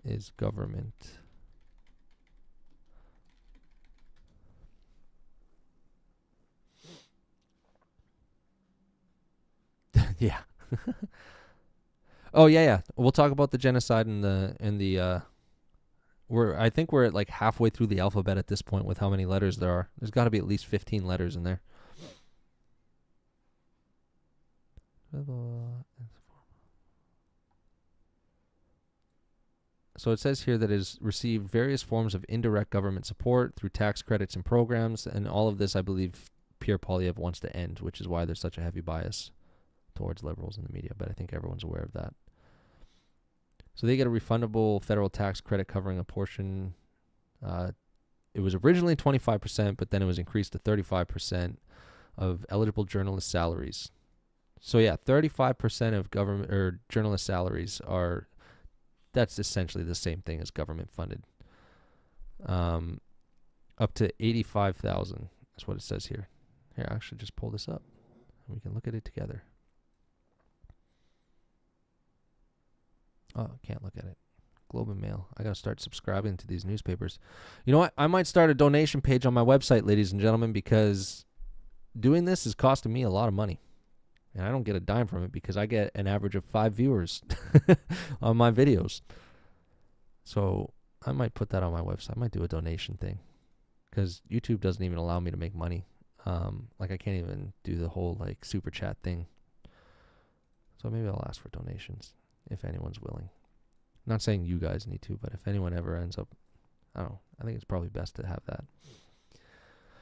[SPEAKER 1] is government? Yeah. Oh yeah. We'll talk about the genocide and the I think we're at like halfway through the alphabet at this point with how many letters there are. There's got to be at least 15 letters in there. So it says here that it has received various forms of indirect government support through tax credits and programs, and all of this, I believe, Pierre Poilievre wants to end, which is why there's such a heavy bias towards liberals in the media, but I think everyone's aware of that. So they get a refundable federal tax credit covering a portion. It was originally 25%, but then it was increased to 35% of eligible journalist salaries. So yeah, 35% of government or journalist salaries that's essentially the same thing as government funded. Up to 85,000. That's what it says here. Here, I'll actually just pull this up and we can look at it together. Oh, can't look at it. Globe and Mail. I got to start subscribing to these newspapers. You know what? I might start a donation page on my website, ladies and gentlemen, because doing this is costing me a lot of money. And I don't get a dime from it because I get an average of 5 viewers on my videos. So I might put that on my website. I might do a donation thing because YouTube doesn't even allow me to make money. Like I can't even do the whole like super chat thing. So maybe I'll ask for donations if anyone's willing. Not saying you guys need to, but if anyone ever ends up, I don't know. I think it's probably best to have that.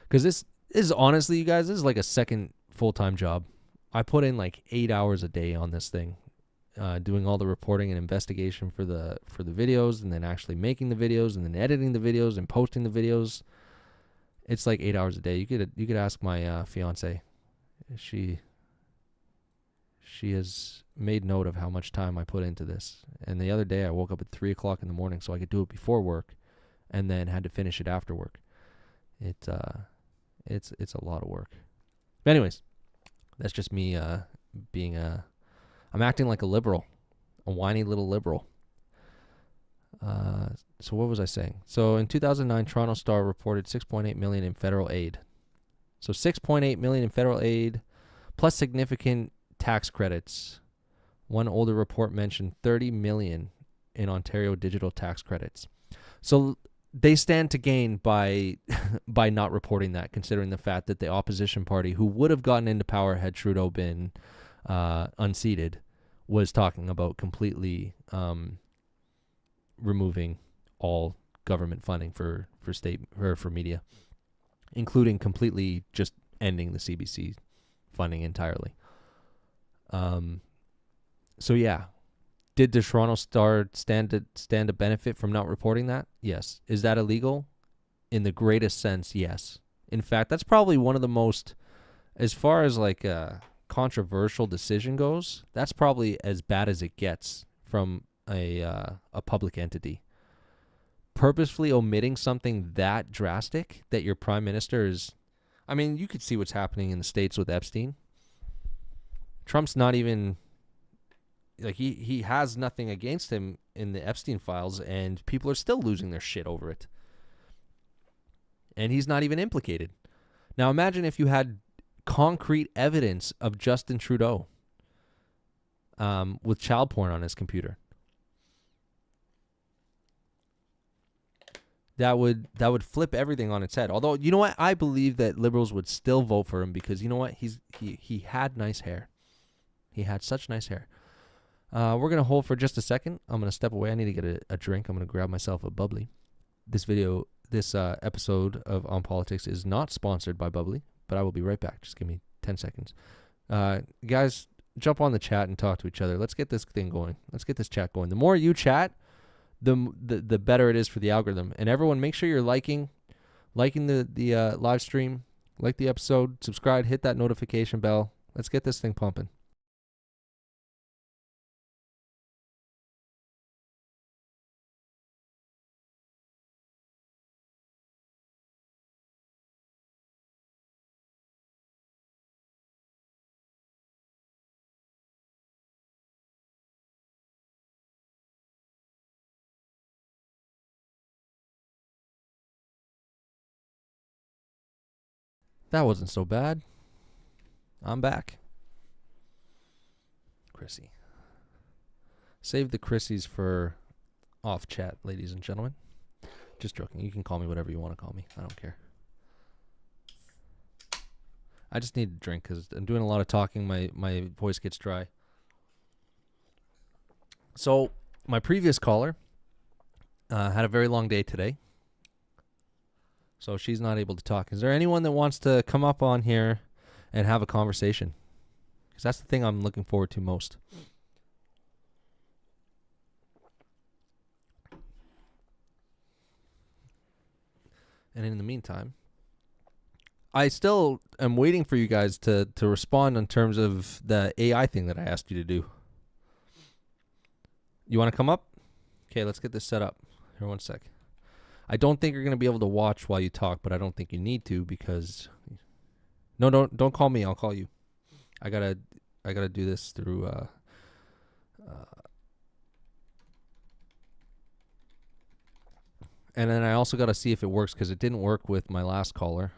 [SPEAKER 1] Because this is honestly, you guys, this is like a second full-time job. I put in like 8 hours a day on this thing, doing all the reporting and investigation for the videos, and then actually making the videos, and then editing the videos and posting the videos. It's like 8 hours a day. You could ask my fiance. She has made note of how much time I put into this. And the other day I woke up at 3 o'clock in the morning so I could do it before work, and then had to finish it after work. It's a lot of work. But anyways, that's just me I'm acting like a liberal, a whiny little liberal. So what was I saying? So in 2009, Toronto Star reported $6.8 million in federal aid. So $6.8 million in federal aid, plus significant tax credits. One older report mentioned $30 million in Ontario digital tax credits. So they stand to gain by not reporting that, considering the fact that the opposition party, who would have gotten into power had Trudeau been unseated, was talking about completely removing all government funding for state or for media, including completely just ending the CBC funding entirely. So yeah, did the Toronto Star stand to benefit from not reporting that? Yes. Is that illegal? In the greatest sense, yes. In fact, that's probably one of the most, as far as like a controversial decision goes, that's probably as bad as it gets from a public entity. Purposefully omitting something that drastic that your prime minister is, I mean, you could see what's happening in the States with Epstein. Trump's not even, like, he has nothing against him in the Epstein files, and people are still losing their shit over it. And he's not even implicated. Now imagine if you had concrete evidence of Justin Trudeau with child porn on his computer. That would flip everything on its head. Although, you know what? I believe that Liberals would still vote for him because, you know what? He had nice hair. He had such nice hair. We're going to hold for just a second. I'm going to step away. I need to get a drink. I'm going to grab myself a bubbly. This episode of On Politics is not sponsored by Bubbly, but I will be right back. Just give me 10 seconds. Guys, jump on the chat and talk to each other. Let's get this thing going. Let's get this chat going. The more you chat, the better it is for the algorithm. And everyone, make sure you're liking the live stream, like the episode, subscribe, hit that notification bell. Let's get this thing pumping. That wasn't so bad. I'm back. Chrissy. Save the Chrissies for off chat, ladies and gentlemen. Just joking. You can call me whatever you want to call me. I don't care. I just need a drink because I'm doing a lot of talking. My voice gets dry. So my previous caller had a very long day today. So she's not able to talk. Is there anyone that wants to come up on here and have a conversation? Because that's the thing I'm looking forward to most. And in the meantime, I still am waiting for you guys to respond in terms of the AI thing that I asked you to do. You want to come up? Okay, let's get this set up. Here, one sec. I don't think you're going to be able to watch while you talk, but I don't think you need to because... No, don't call me. I'll call you. I gotta do this through... And then I also got to see if it works because it didn't work with my last caller.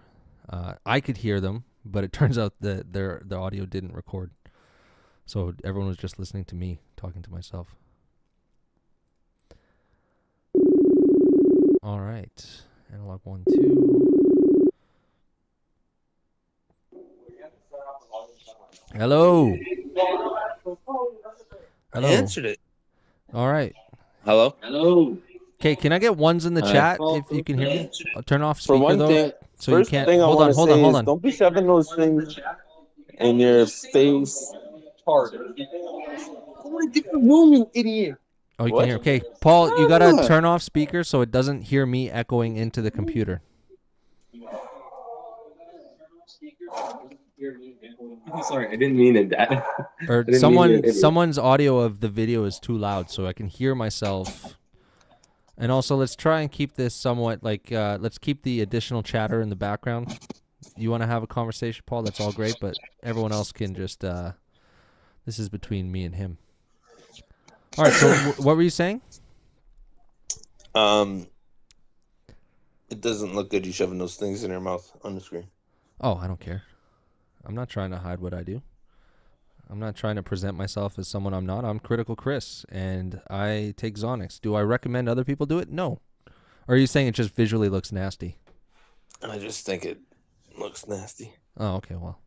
[SPEAKER 1] I could hear them, but it turns out that their audio didn't record. So everyone was just listening to me talking to myself. All right. Analog 1, 2. Hello.
[SPEAKER 8] I answered it.
[SPEAKER 1] All right.
[SPEAKER 8] Hello. Hello.
[SPEAKER 1] Okay, can I get ones in the chat if you can hear me? I'll turn off speaker
[SPEAKER 8] For one
[SPEAKER 1] though,
[SPEAKER 8] thing,
[SPEAKER 1] so you can't.
[SPEAKER 8] Thing
[SPEAKER 1] Hold on.
[SPEAKER 8] Don't be shoving those things in your face. Harder. Go in a different room, you idiot.
[SPEAKER 1] Oh, you can hear. Okay, Paul, you gotta turn off speaker so it doesn't hear me echoing into the computer.
[SPEAKER 8] I'm sorry, I didn't mean it. That.
[SPEAKER 1] Or someone's audio of the video is too loud, so I can hear myself. And also, let's try and keep this somewhat like let's keep the additional chatter in the background. You want to have a conversation, Paul? That's all great, but everyone else can just. This is between me and him. All right. So, what were you saying?
[SPEAKER 9] It doesn't look good you shoving those things in your mouth on the screen.
[SPEAKER 1] Oh, I don't care. I'm not trying to hide what I do. I'm not trying to present myself as someone I'm not. I'm Critical Chris, and I take Xanax. Do I recommend other people do it? No. Or are you saying it just visually looks nasty?
[SPEAKER 9] I just think it looks nasty.
[SPEAKER 1] Oh, okay. Well.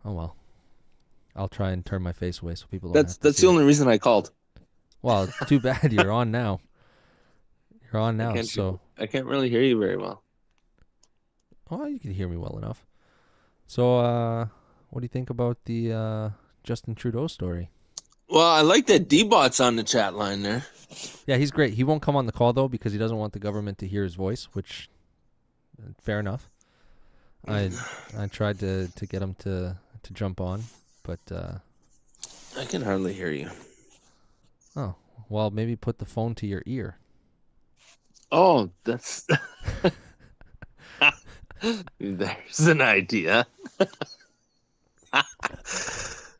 [SPEAKER 1] Oh, well. I'll try and turn my face away so people don't have to
[SPEAKER 9] That's
[SPEAKER 1] see
[SPEAKER 9] the only reason I called.
[SPEAKER 1] Well, too bad. You're on now. You're on now, so...
[SPEAKER 9] I can't really hear you very well.
[SPEAKER 1] Oh, you can hear me well enough. So, what do you think about the Justin Trudeau story?
[SPEAKER 9] Well, I like that D-Bot's on the chat line there.
[SPEAKER 1] Yeah, he's great. He won't come on the call, though, because he doesn't want the government to hear his voice, which, fair enough. I tried to get him to jump on, but...
[SPEAKER 9] I can hardly hear you.
[SPEAKER 1] Oh, well, maybe put the phone to your ear.
[SPEAKER 9] Oh, that's... There's an idea.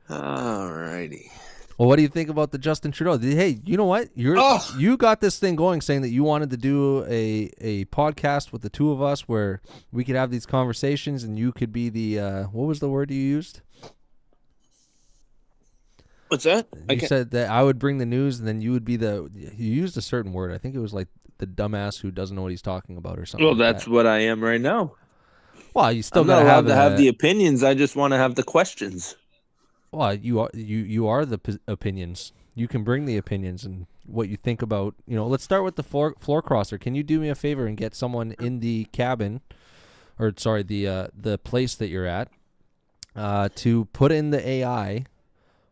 [SPEAKER 9] Alrighty.
[SPEAKER 1] Well, what do you think about the Justin Trudeau? Hey, you know what? You got this thing going saying that you wanted to do a podcast with the two of us where we could have these conversations and you could be the, what was the word you used?
[SPEAKER 9] What's that?
[SPEAKER 1] You said that I would bring the news and then you would be you used a certain word. I think it was like the dumbass who doesn't know what he's talking about or something.
[SPEAKER 9] Well,
[SPEAKER 1] like
[SPEAKER 9] that's
[SPEAKER 1] that.
[SPEAKER 9] what I am right now.
[SPEAKER 1] Well, you still
[SPEAKER 9] I'm
[SPEAKER 1] got
[SPEAKER 9] not allowed to have the opinions. I just want to have the questions.
[SPEAKER 1] Well, you are the opinions. You can bring the opinions and what you think about. Let's start with the floor crosser. Can you do me a favor and get someone in the cabin, or sorry, the place that you're at, to put in the AI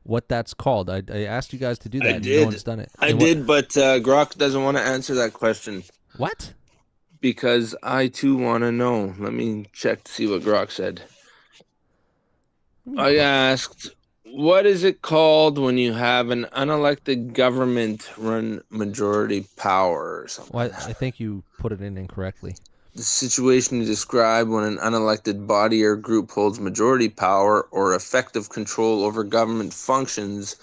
[SPEAKER 1] what that's called? I asked you guys to do that.
[SPEAKER 9] I
[SPEAKER 1] and
[SPEAKER 9] did.
[SPEAKER 1] No one's done it.
[SPEAKER 9] I did, but Grok doesn't want to answer that question.
[SPEAKER 1] What?
[SPEAKER 9] Because I too want to know. Let me check to see what Grok said. I asked, what is it called when you have an unelected government run majority power or something?
[SPEAKER 1] Well, I think you put it in incorrectly.
[SPEAKER 9] The situation to describe when an unelected body or group holds majority power or effective control over government functions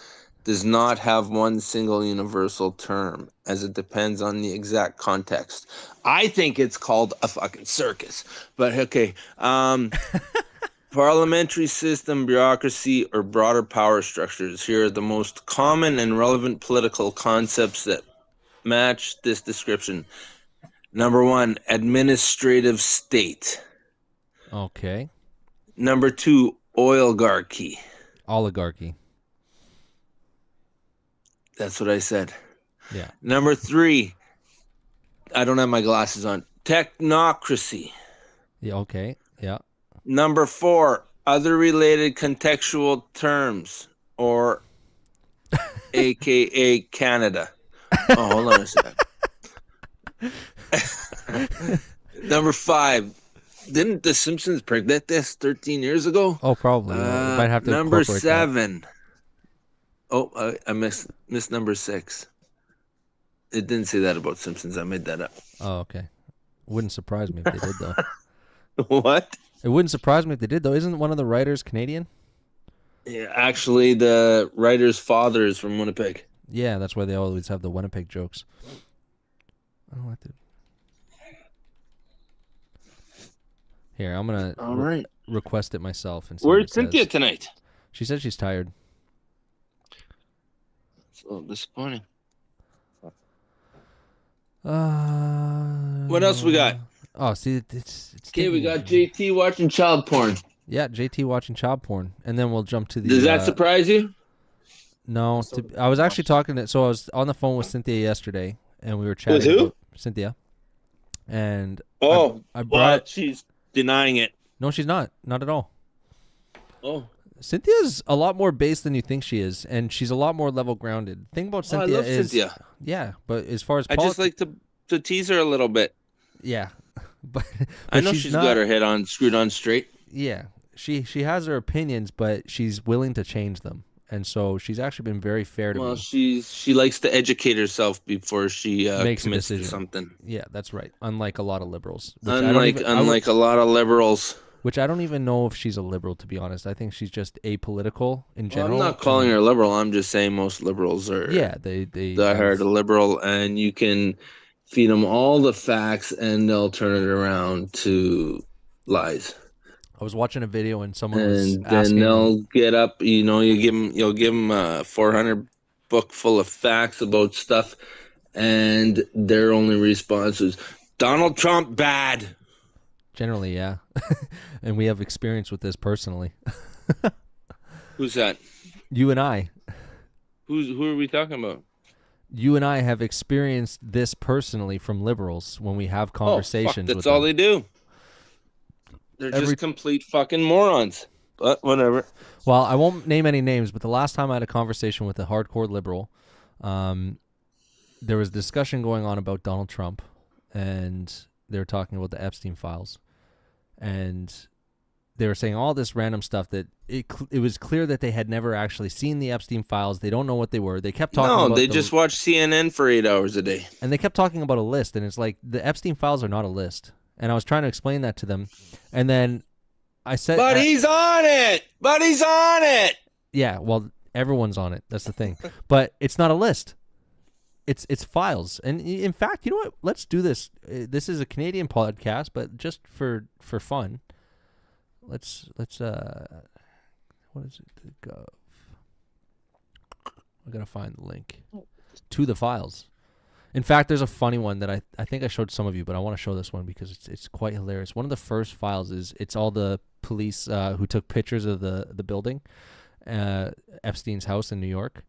[SPEAKER 9] does not have one single universal term, as it depends on the exact context. I think it's called a fucking circus, but okay. Parliamentary system, bureaucracy, or broader power structures. Here are the most common and relevant political concepts that match this description. Number 1, administrative state.
[SPEAKER 1] Okay.
[SPEAKER 9] Number 2, oligarchy.
[SPEAKER 1] Oligarchy.
[SPEAKER 9] That's what I said.
[SPEAKER 1] Yeah.
[SPEAKER 9] Number 3, I don't have my glasses on. Technocracy.
[SPEAKER 1] Yeah. Okay. Yeah.
[SPEAKER 9] Number 4, other related contextual terms, or AKA Canada. Oh, hold on a second. Number 5, didn't The Simpsons predict this 13 years ago?
[SPEAKER 1] Oh, probably. Might have to
[SPEAKER 9] number
[SPEAKER 1] incorporate
[SPEAKER 9] 7. That. Oh, I missed number 6. It didn't say that about Simpsons. I made that up.
[SPEAKER 1] Oh, okay. Wouldn't surprise me if they did, though.
[SPEAKER 9] What?
[SPEAKER 1] It wouldn't surprise me if they did, though. Isn't one of the writers Canadian?
[SPEAKER 9] Yeah, actually, the writer's father is from Winnipeg.
[SPEAKER 1] Yeah, that's why they always have the Winnipeg jokes. I don't like to. Here, I'm gonna request it myself and see.
[SPEAKER 9] Where's Cynthia tonight?
[SPEAKER 1] She said she's tired.
[SPEAKER 9] It's a little disappointing.
[SPEAKER 1] What
[SPEAKER 9] else we got?
[SPEAKER 1] Oh, see, it's
[SPEAKER 9] okay. We got JT watching child porn.
[SPEAKER 1] Yeah, JT watching child porn, and then we'll jump to the.
[SPEAKER 9] Does that surprise you?
[SPEAKER 1] No, I was actually talking to. So I was on the phone with Cynthia yesterday, and we were chatting.
[SPEAKER 9] With who?
[SPEAKER 1] About Cynthia. And
[SPEAKER 9] I brought. She's denying it.
[SPEAKER 1] No, she's not. Not at all.
[SPEAKER 9] Oh.
[SPEAKER 1] Cynthia's a lot more base than you think she is, and she's a lot more level grounded. The thing about Cynthia
[SPEAKER 9] I love
[SPEAKER 1] is,
[SPEAKER 9] Cynthia.
[SPEAKER 1] Yeah, but as far as
[SPEAKER 9] I just like to tease her a little bit.
[SPEAKER 1] Yeah, but
[SPEAKER 9] I know she's got her head on screwed on straight.
[SPEAKER 1] Yeah, she has her opinions, but she's willing to change them. And so she's actually been very fair to me.
[SPEAKER 9] Well, she likes to educate herself before she
[SPEAKER 1] makes
[SPEAKER 9] commits
[SPEAKER 1] a
[SPEAKER 9] to
[SPEAKER 1] decision.
[SPEAKER 9] something.
[SPEAKER 1] Yeah, that's right. Unlike a lot of liberals.
[SPEAKER 9] Unlike a lot of liberals.
[SPEAKER 1] Which I don't even know if she's a liberal, to be honest. I think she's just apolitical in general.
[SPEAKER 9] Well, I'm not calling her liberal. I'm just saying most liberals are.
[SPEAKER 1] Yeah, they
[SPEAKER 9] are liberal, and you can feed them all the facts, and they'll turn it around to lies.
[SPEAKER 1] I was watching a video and someone was asking.
[SPEAKER 9] And then they'll get up. You'll give them a 400 book full of facts about stuff, and their only response is Donald Trump bad.
[SPEAKER 1] Generally, yeah. And we have experience with this personally.
[SPEAKER 9] Who's that?
[SPEAKER 1] You and I.
[SPEAKER 9] Who are we talking about?
[SPEAKER 1] You and I have experienced this personally from liberals when we have conversations.
[SPEAKER 9] That's all they do. They're just complete fucking morons. But whatever.
[SPEAKER 1] Well, I won't name any names, but the last time I had a conversation with a hardcore liberal, there was discussion going on about Donald Trump, and they were talking about the Epstein files, and they were saying all this random stuff that it was clear that they had never actually seen the Epstein files. They don't know what they were. They kept talking about
[SPEAKER 9] they just watch CNN for 8 hours a day.
[SPEAKER 1] And they kept talking about a list, and it's like the Epstein files are not a list. And I was trying to explain that to them, and then I said,
[SPEAKER 9] But he's on it! But he's on it!
[SPEAKER 1] Yeah, well, everyone's on it. That's the thing. But it's not a list. It's files. And in fact, you know what? Let's do this. This is a Canadian podcast, but just for fun. Let's what is it? Gov. I gotta find the link to the files. In fact, there's a funny one that I think I showed some of you, but I want to show this one because it's quite hilarious. One of the first files it's all the police who took pictures of the building, Epstein's house in New York,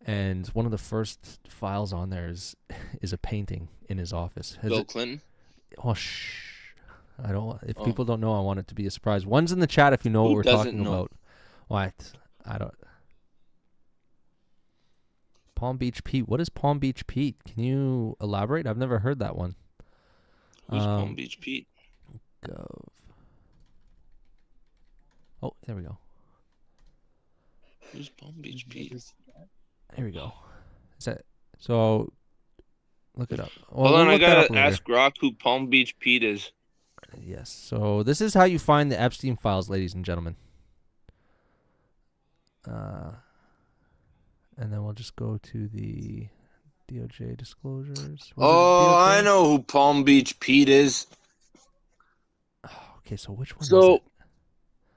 [SPEAKER 1] and one of the first files on there is a painting in his office.
[SPEAKER 9] Bill Clinton?
[SPEAKER 1] Oh, shh. I don't. If people don't know, I want it to be a surprise. One's in the chat if you know what we're talking about. What? I don't. Palm Beach Pete. What is Palm Beach Pete? Can you elaborate? I've never heard that one.
[SPEAKER 9] Who's Palm Beach Pete?
[SPEAKER 1] Gov. Oh, there we go.
[SPEAKER 9] Who's Palm Beach Pete?
[SPEAKER 1] There we go. Is that so? Look it up. Well,
[SPEAKER 9] hold on, I gotta ask Rock who Palm Beach Pete is.
[SPEAKER 1] Yes. So this is how you find the Epstein files, ladies and gentlemen. And then we'll just go to the DOJ disclosures.
[SPEAKER 9] I know who Palm Beach Pete is.
[SPEAKER 1] Oh, okay, so which one is it?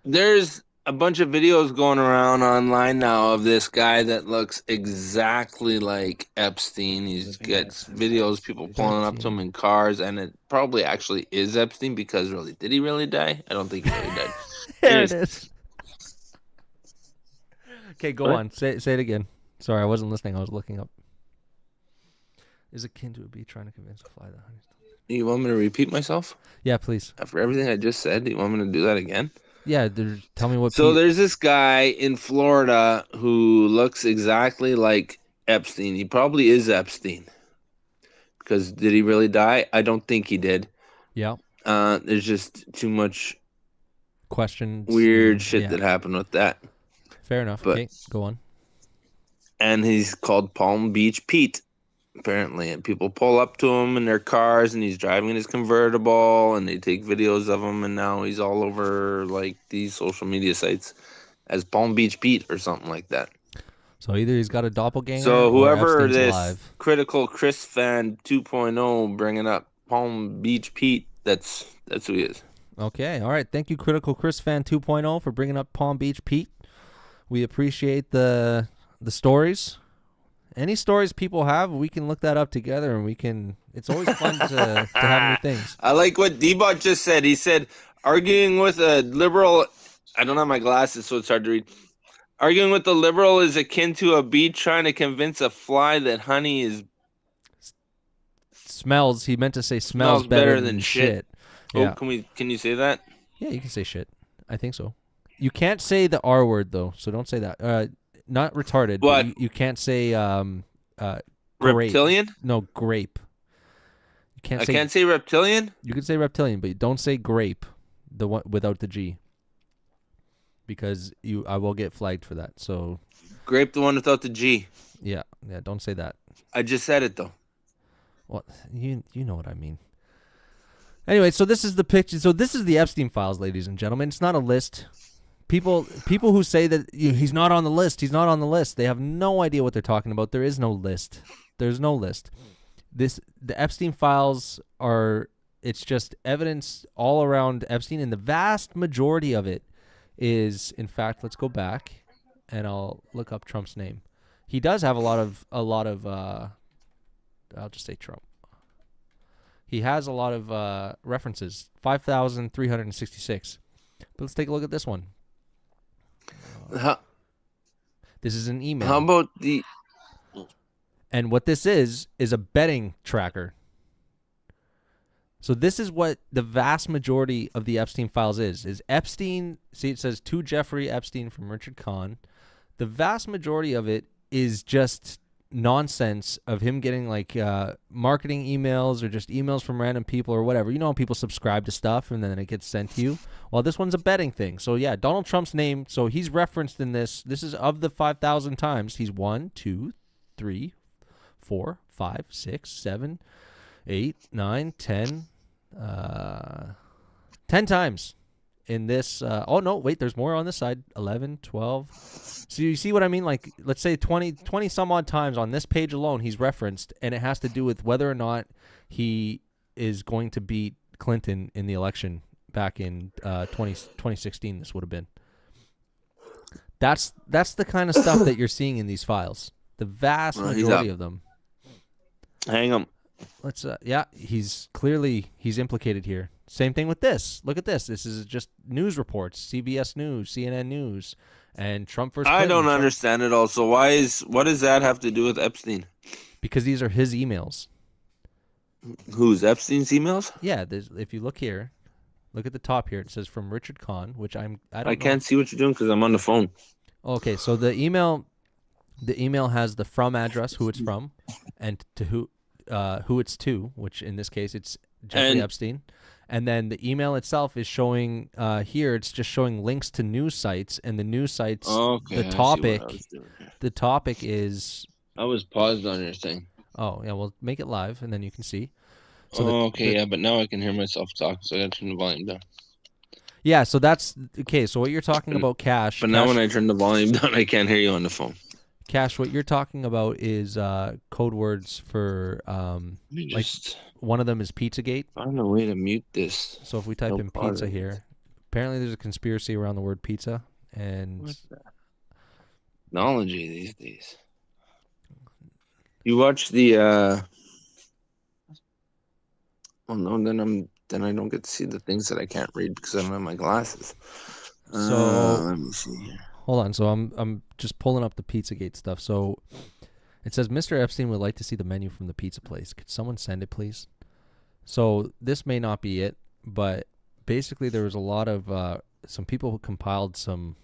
[SPEAKER 9] There's a bunch of videos going around online now of this guy that looks exactly like Epstein. He gets videos, people pulling up to him in cars, and it probably actually is Epstein because did he really die? I don't think he really died.
[SPEAKER 1] There it is. Okay, go on. Say it again. Sorry, I wasn't listening. I was looking up. Is akin to a bee trying to convince a fly that honey.
[SPEAKER 9] You want me to repeat myself?
[SPEAKER 1] Yeah, please.
[SPEAKER 9] After everything I just said, do you want me to do that again?
[SPEAKER 1] Yeah, tell me what.
[SPEAKER 9] So there's this guy in Florida who looks exactly like Epstein. He probably is Epstein. Because did he really die? I don't think he did.
[SPEAKER 1] Yeah.
[SPEAKER 9] There's just too much
[SPEAKER 1] questions,
[SPEAKER 9] weird shit that happened with that.
[SPEAKER 1] Fair enough. Okay, go on.
[SPEAKER 9] And he's called Palm Beach Pete, apparently. And people pull up to him in their cars, and he's driving in his convertible, and they take videos of him, and now he's all over like these social media sites as Palm Beach Pete or something like that.
[SPEAKER 1] So either he's got a doppelganger.
[SPEAKER 9] So whoever
[SPEAKER 1] or
[SPEAKER 9] this
[SPEAKER 1] alive.
[SPEAKER 9] Critical Chris fan 2.0 bringing up Palm Beach Pete, that's who he is.
[SPEAKER 1] Okay, all right. Thank you, Critical Chris fan 2.0, for bringing up Palm Beach Pete. We appreciate the stories. Any stories people have, we can look that up together, and we can. It's always fun to have new things.
[SPEAKER 9] I like what D-Bot just said. He said, arguing with a liberal. I don't have my glasses, so it's hard to read. Arguing with the liberal is akin to a bee trying to convince a fly that honey is
[SPEAKER 1] smells. He meant to say smells better than shit.
[SPEAKER 9] Yeah. Oh, can you say that?
[SPEAKER 1] Yeah, you can say shit. I think so. You can't say the R word though, so don't say that. Not retarded.
[SPEAKER 9] What?
[SPEAKER 1] But you can't say
[SPEAKER 9] reptilian?
[SPEAKER 1] Grape. No, grape. You can't.
[SPEAKER 9] I can't say reptilian.
[SPEAKER 1] You can say reptilian, but don't say grape. The one without the G. because I will get flagged for that. So
[SPEAKER 9] grape the one without the G.
[SPEAKER 1] Yeah, don't say that.
[SPEAKER 9] I just said it though.
[SPEAKER 1] Well, you know what I mean. Anyway, so this is the picture. So this is the Epstein files, ladies and gentlemen. It's not a list. People who say that he's not on the list, they have no idea what they're talking about. There is no list. There's no list. The Epstein files it's just evidence all around Epstein, and the vast majority of it is, in fact, let's go back and I'll look up Trump's name. He does have a lot of I'll just say Trump. He has a lot of references, 5,366. But let's take a look at this one. This is an email.
[SPEAKER 9] How about
[SPEAKER 1] And what this is a betting tracker. So this is what the vast majority of the Epstein files is Epstein. See, it says to Jeffrey Epstein from Richard Kahn. The vast majority of it is just nonsense of him getting like marketing emails or just emails from random people or whatever. You know how people subscribe to stuff and then it gets sent to you? Well, this one's a betting thing. So yeah, Donald Trump's name. So he's referenced in this. This is of the 5,000 times. He's 1, 2, 3, 4, 5, 6, 7, 8, 9, 10, 10 times in this. Oh no, wait, there's more on this side. 11, 12. So you see what I mean? Like, let's say 20 some odd times on this page alone he's referenced, and it has to do with whether or not he is going to beat Clinton in the election back in 2016. This would have been. That's the kind of stuff that you're seeing in these files. The vast majority of them.
[SPEAKER 9] Hang him.
[SPEAKER 1] Let's he's implicated here. Same thing with this. Look at this. This is just news reports, CBS News, CNN News, and Trump versus Clinton.
[SPEAKER 9] I don't understand it all. So what does that have to do with Epstein?
[SPEAKER 1] Because these are his emails.
[SPEAKER 9] Who's Epstein's emails?
[SPEAKER 1] Yeah, if you look here, look at the top here. It says from Richard Kahn, which I
[SPEAKER 9] can't see what you're doing because I'm on the phone.
[SPEAKER 1] Okay, so the email has the from address, who it's from, and to who it's to, which in this case it's Jeffrey Epstein. And then the email itself is showing here. It's just showing links to news sites, and the news sites.
[SPEAKER 9] Okay,
[SPEAKER 1] the topic is.
[SPEAKER 9] I was paused on your thing.
[SPEAKER 1] Oh yeah, well make it live, and then you can see.
[SPEAKER 9] So but now I can hear myself talk, so I got to turn the volume down.
[SPEAKER 1] Yeah, so that's okay. So what you're talking about, Cash.
[SPEAKER 9] But now when I turn the volume down, I can't hear you on the phone.
[SPEAKER 1] Cash, what you're talking about is code words for like one of them is Pizzagate.
[SPEAKER 9] Find a way to mute this.
[SPEAKER 1] So if we type in pizza here, apparently there's a conspiracy around the word pizza, and
[SPEAKER 9] what's that? Technology these days. You watch the oh no, then I don't get to see the things that I can't read because I don't have my glasses.
[SPEAKER 1] So
[SPEAKER 9] let me see here.
[SPEAKER 1] Hold on. So I'm just pulling up the Pizzagate stuff. So it says Mr. Epstein would like to see the menu from the pizza place. Could someone send it, please? So this may not be it, but basically there was a lot of some people who compiled some.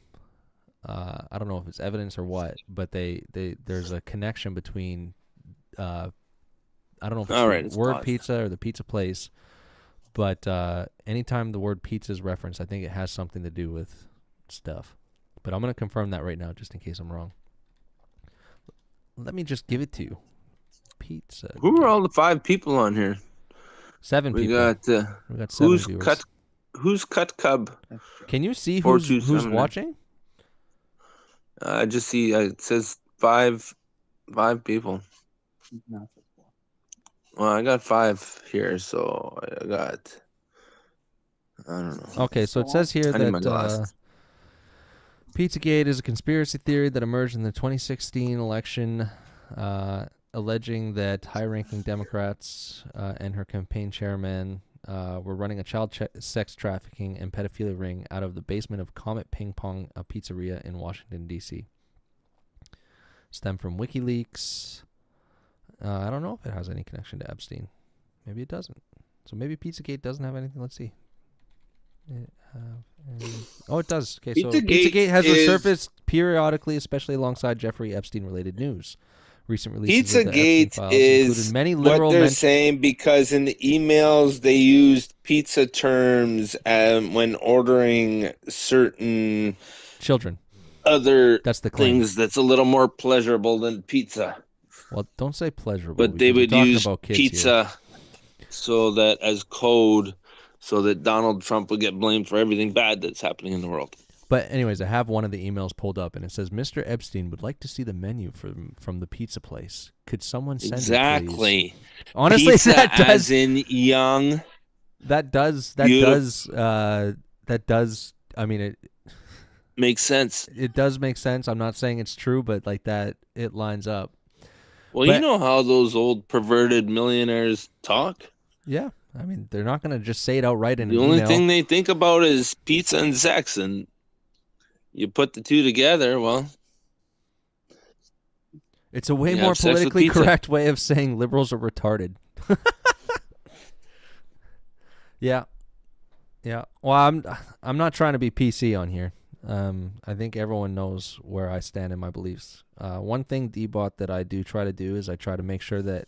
[SPEAKER 1] I don't know if it's evidence or what, but there's a connection between. I don't know if it's the word pizza or the pizza place, but anytime the word pizza is referenced, I think it has something to do with stuff. But I'm going to confirm that right now just in case I'm wrong. Let me just give it to you. Pizza.
[SPEAKER 9] Who are all the 5 people on here?
[SPEAKER 1] 7 people.
[SPEAKER 9] We got 7 viewers. Who's Cut Cub?
[SPEAKER 1] Can you see who's watching?
[SPEAKER 9] I just see it says 5 people. Well, I got 5 here, so I don't know.
[SPEAKER 1] Okay, so it says here that Pizzagate is a conspiracy theory that emerged in the 2016 election, alleging that high-ranking Democrats and her campaign chairman were running a child sex trafficking and pedophilia ring out of the basement of Comet Ping Pong, a pizzeria in Washington, D.C. Stemmed from WikiLeaks. I don't know if it has any connection to Epstein. Maybe it doesn't. So maybe Pizzagate doesn't have anything. Let's see. It does. Okay, so Pizzagate has resurfaced periodically, especially alongside Jeffrey Epstein-related news. Recent releases
[SPEAKER 9] Pizzagate is many what they're saying because in the emails they used pizza terms when ordering certain
[SPEAKER 1] children.
[SPEAKER 9] That's
[SPEAKER 1] the claim.
[SPEAKER 9] things that's a little more pleasurable than pizza.
[SPEAKER 1] Well, don't say pleasurable.
[SPEAKER 9] But they would use pizza
[SPEAKER 1] here.
[SPEAKER 9] so that as code, so that Donald Trump would get blamed for everything bad that's happening in the world.
[SPEAKER 1] But anyways, I have one of the emails pulled up, and it says, Mr. Epstein would like to see the menu from the pizza place. Could someone send it, please? Honestly,
[SPEAKER 9] pizza
[SPEAKER 1] that does,
[SPEAKER 9] as in young.
[SPEAKER 1] That does. I mean, it
[SPEAKER 9] makes sense.
[SPEAKER 1] It does make sense. I'm not saying it's true, but like that, it lines up.
[SPEAKER 9] Well, you know how those old perverted millionaires talk?
[SPEAKER 1] Yeah. I mean, they're not going to just say it outright in an
[SPEAKER 9] email.
[SPEAKER 1] The
[SPEAKER 9] only thing they think about is pizza and sex, and you put the two together, well...
[SPEAKER 1] It's a way more politically correct way of saying liberals are retarded. Yeah. Yeah. Well, I'm not trying to be PC on here. I think everyone knows where I stand in my beliefs. One thing, D-Bot, that I do try to do is I try to make sure that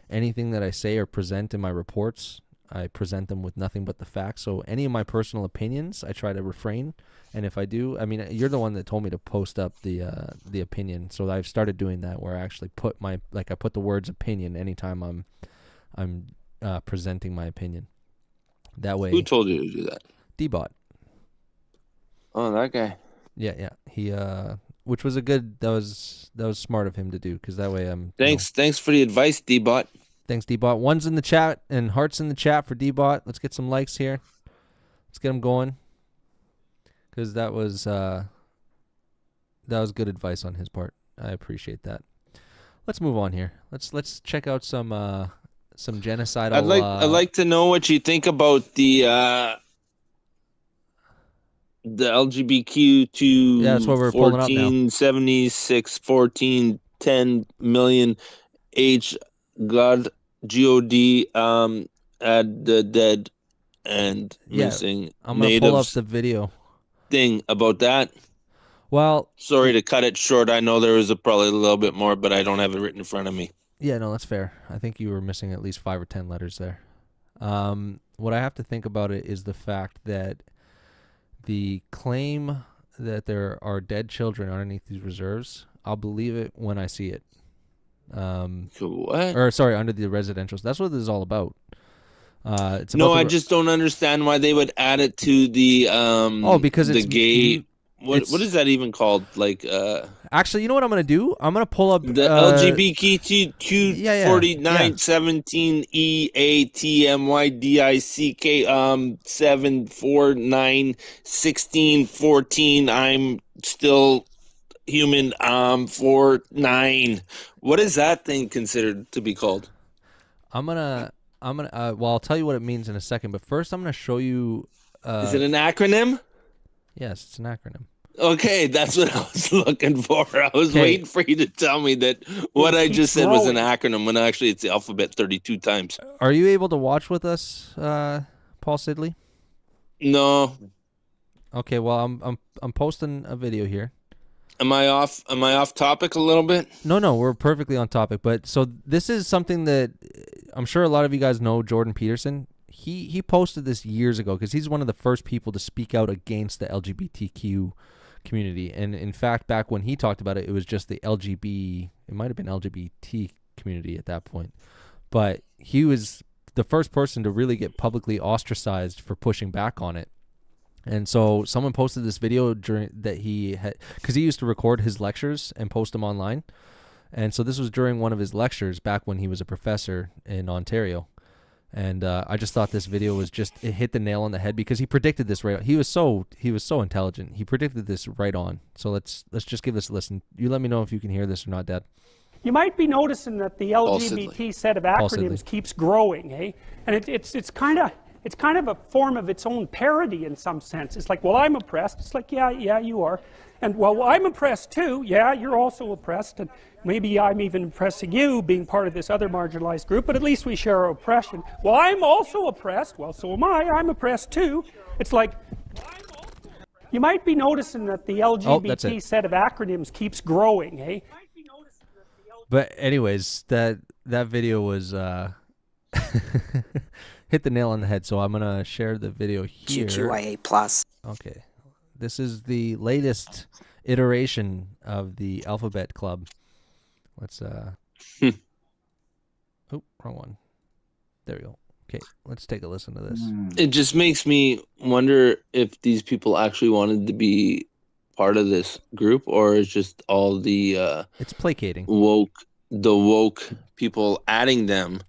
[SPEAKER 1] anything that I say or present in my reports, I present them with nothing but the facts. So any of my personal opinions, I try to refrain. And if I do, I mean, you're the one that told me to post up the opinion. So I've started doing that, where I actually put I put the words opinion anytime I'm presenting my opinion. That way.
[SPEAKER 9] Who told you to do that?
[SPEAKER 1] D-Bot.
[SPEAKER 9] Oh, that guy.
[SPEAKER 1] Yeah. He which was that was smart of him to do, because that way I'm.
[SPEAKER 9] Thanks for the advice, D-Bot.
[SPEAKER 1] Thanks, D-Bot. One's in the chat and hearts in the chat for D-Bot. Let's get some likes here. Let's get them going. Because that was good advice on his part. I appreciate that. Let's move on here. Let's check out some genocidal.
[SPEAKER 9] I'd like to know what you think about the LGBTQ to
[SPEAKER 1] that's what we're pulling up now.
[SPEAKER 9] 1476 1410 million H God add the dead and missing.
[SPEAKER 1] I'm gonna pull up the video
[SPEAKER 9] thing about that.
[SPEAKER 1] Well,
[SPEAKER 9] sorry to cut it short. I know there was probably a little bit more, but I don't have it written in front of me.
[SPEAKER 1] Yeah, no, that's fair. I think you were missing at least 5 or 10 letters there. What I have to think about it is the fact that the claim that there are dead children underneath these reserves, I'll believe it when I see it.
[SPEAKER 9] What?
[SPEAKER 1] Or sorry, under the residentials. That's what this is all about. It's
[SPEAKER 9] no,
[SPEAKER 1] about
[SPEAKER 9] I just don't understand why they would add it to the
[SPEAKER 1] because
[SPEAKER 9] the
[SPEAKER 1] it's
[SPEAKER 9] gay. What is that even called? Like
[SPEAKER 1] actually, you know what I'm gonna do? I'm gonna pull up
[SPEAKER 9] the LGBTQ 4917 EATMYDICK 749 16 14. I'm still human. 49. What is that thing considered to be called?
[SPEAKER 1] Well, I'll tell you what it means in a second, but first I'm going to show you...
[SPEAKER 9] is it an acronym?
[SPEAKER 1] Yes, it's an acronym.
[SPEAKER 9] Okay, that's what I was looking for. I was waiting for you to tell me that what I just said was an acronym, when actually it's the alphabet 32 times.
[SPEAKER 1] Are you able to watch with us, Paul Sidley?
[SPEAKER 9] No.
[SPEAKER 1] Okay, well, I'm posting a video here.
[SPEAKER 9] Am I off topic a little bit?
[SPEAKER 1] No, we're perfectly on topic. But so this is something that I'm sure a lot of you guys know. Jordan Peterson, he posted this years ago because he's one of the first people to speak out against the LGBTQ community. And in fact, back when he talked about it, it was just the it might have been LGBT community at that point. But he was the first person to really get publicly ostracized for pushing back on it. And so someone posted this video that he had, because he used to record his lectures and post them online. And so this was during one of his lectures back when he was a professor in Ontario. And I just thought this video was it hit the nail on the head, because he predicted this right on. He was so intelligent. He predicted this right on. So let's just give this a listen. You let me know if you can hear this or not, Dad.
[SPEAKER 10] You might be noticing that the LGBT set of acronyms keeps growing, eh? And it's kind of a form of its own parody in some sense. It's like, well, I'm oppressed. It's like, yeah, you are. And, well, I'm oppressed too. Yeah, you're also oppressed. And maybe I'm even oppressing you, being part of this other marginalized group, but at least we share our oppression. Well, I'm also oppressed. Well, so am I. I'm oppressed too. It's like, you might be noticing that the LGBT set of acronyms keeps growing, eh?
[SPEAKER 1] But anyways, that video was... hit the nail on the head, so I'm gonna share the video here.
[SPEAKER 11] QQIA+.
[SPEAKER 1] Okay, This is the latest iteration of the Alphabet Club. Let's Oh, wrong one. There we go. Okay, let's take a listen to this.
[SPEAKER 9] It just makes me wonder if these people actually wanted to be part of this group, or it's just all the
[SPEAKER 1] it's placating
[SPEAKER 9] woke people adding them